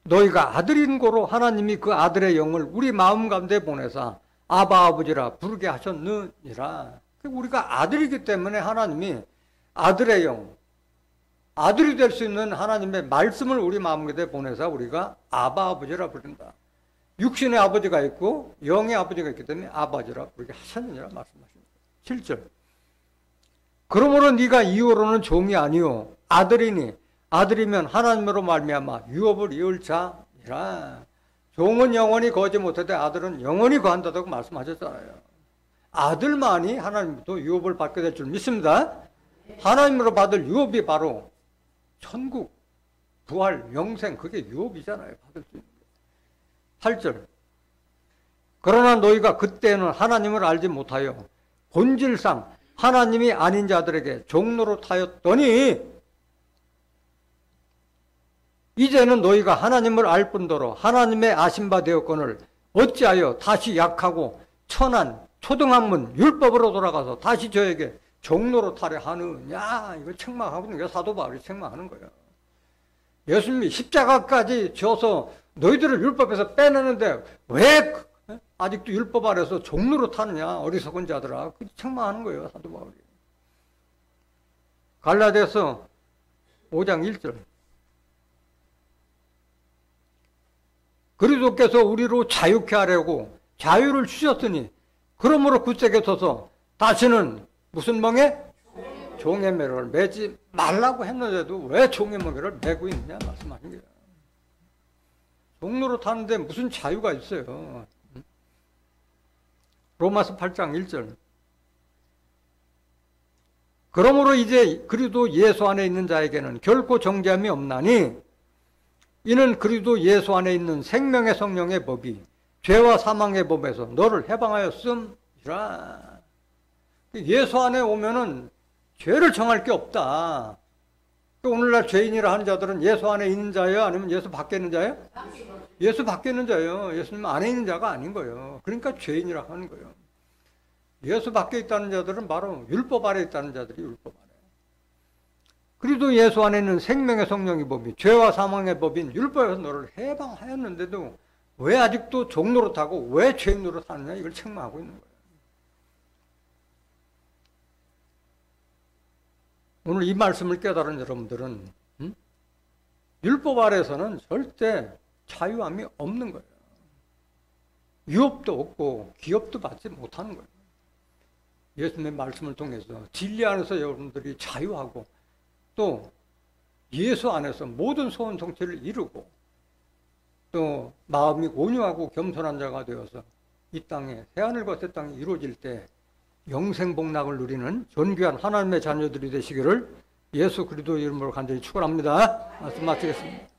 너희가 아들인 고로 하나님이 그 아들의 영을 우리 마음 가운데 보내사 아바 아버지라 부르게 하셨느니라. 우리가 아들이기 때문에 하나님이 아들의 영, 아들이 될 수 있는 하나님의 말씀을 우리 마음 가운데 보내사 우리가 아바 아버지라 부른다. 육신의 아버지가 있고 영의 아버지가 있기 때문에 아버지라 부르게 하셨느니라 말씀하십니다. 7절 그러므로 네가 이후로는 종이 아니요 아들이니 아들이면 하나님으로 말미암아 유업을 이을 자니라. 종은 영원히 거하지 못하되 아들은 영원히 거한다고 말씀하셨잖아요. 아들만이 하나님부터 유업을 받게 될 줄 믿습니다. 하나님으로 받을 유업이 바로 천국, 부활, 영생, 그게 유업이잖아요. 받을 수 있는 게. 8절 그러나 너희가 그때는 하나님을 알지 못하여 본질상 하나님이 아닌 자들에게 종로로 타였더니 이제는 너희가 하나님을 알 뿐더러 하나님의 아신 바 되었거늘 어찌하여 다시 약하고 천한 초등학문 율법으로 돌아가서 다시 저에게 종로로 타려 하느냐. 이걸 책망하고 있는 거예요. 사도 바울이 책망하는 거예요. 예수님이 십자가까지 져서 너희들을 율법에서 빼내는데 왜 아직도 율법 아래서 종로로 타느냐. 어리석은 자들아. 그 책망하는 거예요. 사도 바울이. 갈라디아서 5장 1절 그리스도께서 우리로 자유케 하려고 자유를 주셨으니 그러므로 굳세게 서서 다시는 무슨 멍에? 종의 멍에를 매지 말라고 했는데도 왜 종의 멍에를 매고 있느냐 말씀하신 거예요. 종로로 타는데 무슨 자유가 있어요. 로마서 8장 1절 그러므로 이제 그리스도 예수 안에 있는 자에게는 결코 정죄함이 없나니 이는 그리스도 예수 안에 있는 생명의 성령의 법이 죄와 사망의 법에서 너를 해방하였음이라. 예수 안에 오면은 죄를 정할 게 없다. 오늘날 죄인이라 하는 자들은 예수 안에 있는 자예요? 아니면 예수 밖에 있는 자예요? 예수 밖에 있는 자예요. 예수님 안에 있는 자가 아닌 거예요. 그러니까 죄인이라 하는 거예요. 예수 밖에 있다는 자들은 바로 율법 아래 있다는 자들이 율법 아래. 그리도 예수 안에 있는 생명의 성령의 법이 죄와 사망의 법인 율법에서 너를 해방하였는데도 왜 아직도 종로로 타고 왜 죄인으로 사느냐 이걸 책망하고 있는 거예요. 오늘 이 말씀을 깨달은 여러분들은 율법 아래서는 절대 자유함이 없는 거예요. 유업도 없고 기업도 받지 못하는 거예요. 예수님의 말씀을 통해서 진리 안에서 여러분들이 자유하고 또 예수 안에서 모든 소원 성취를 이루고 또 마음이 온유하고 겸손한 자가 되어서 이 땅에 새하늘과 새 땅이 이루어질 때 영생 복락을 누리는 존귀한 하나님의 자녀들이 되시기를 예수 그리스도 이름으로 간절히 축원합니다. 말씀 마치겠습니다.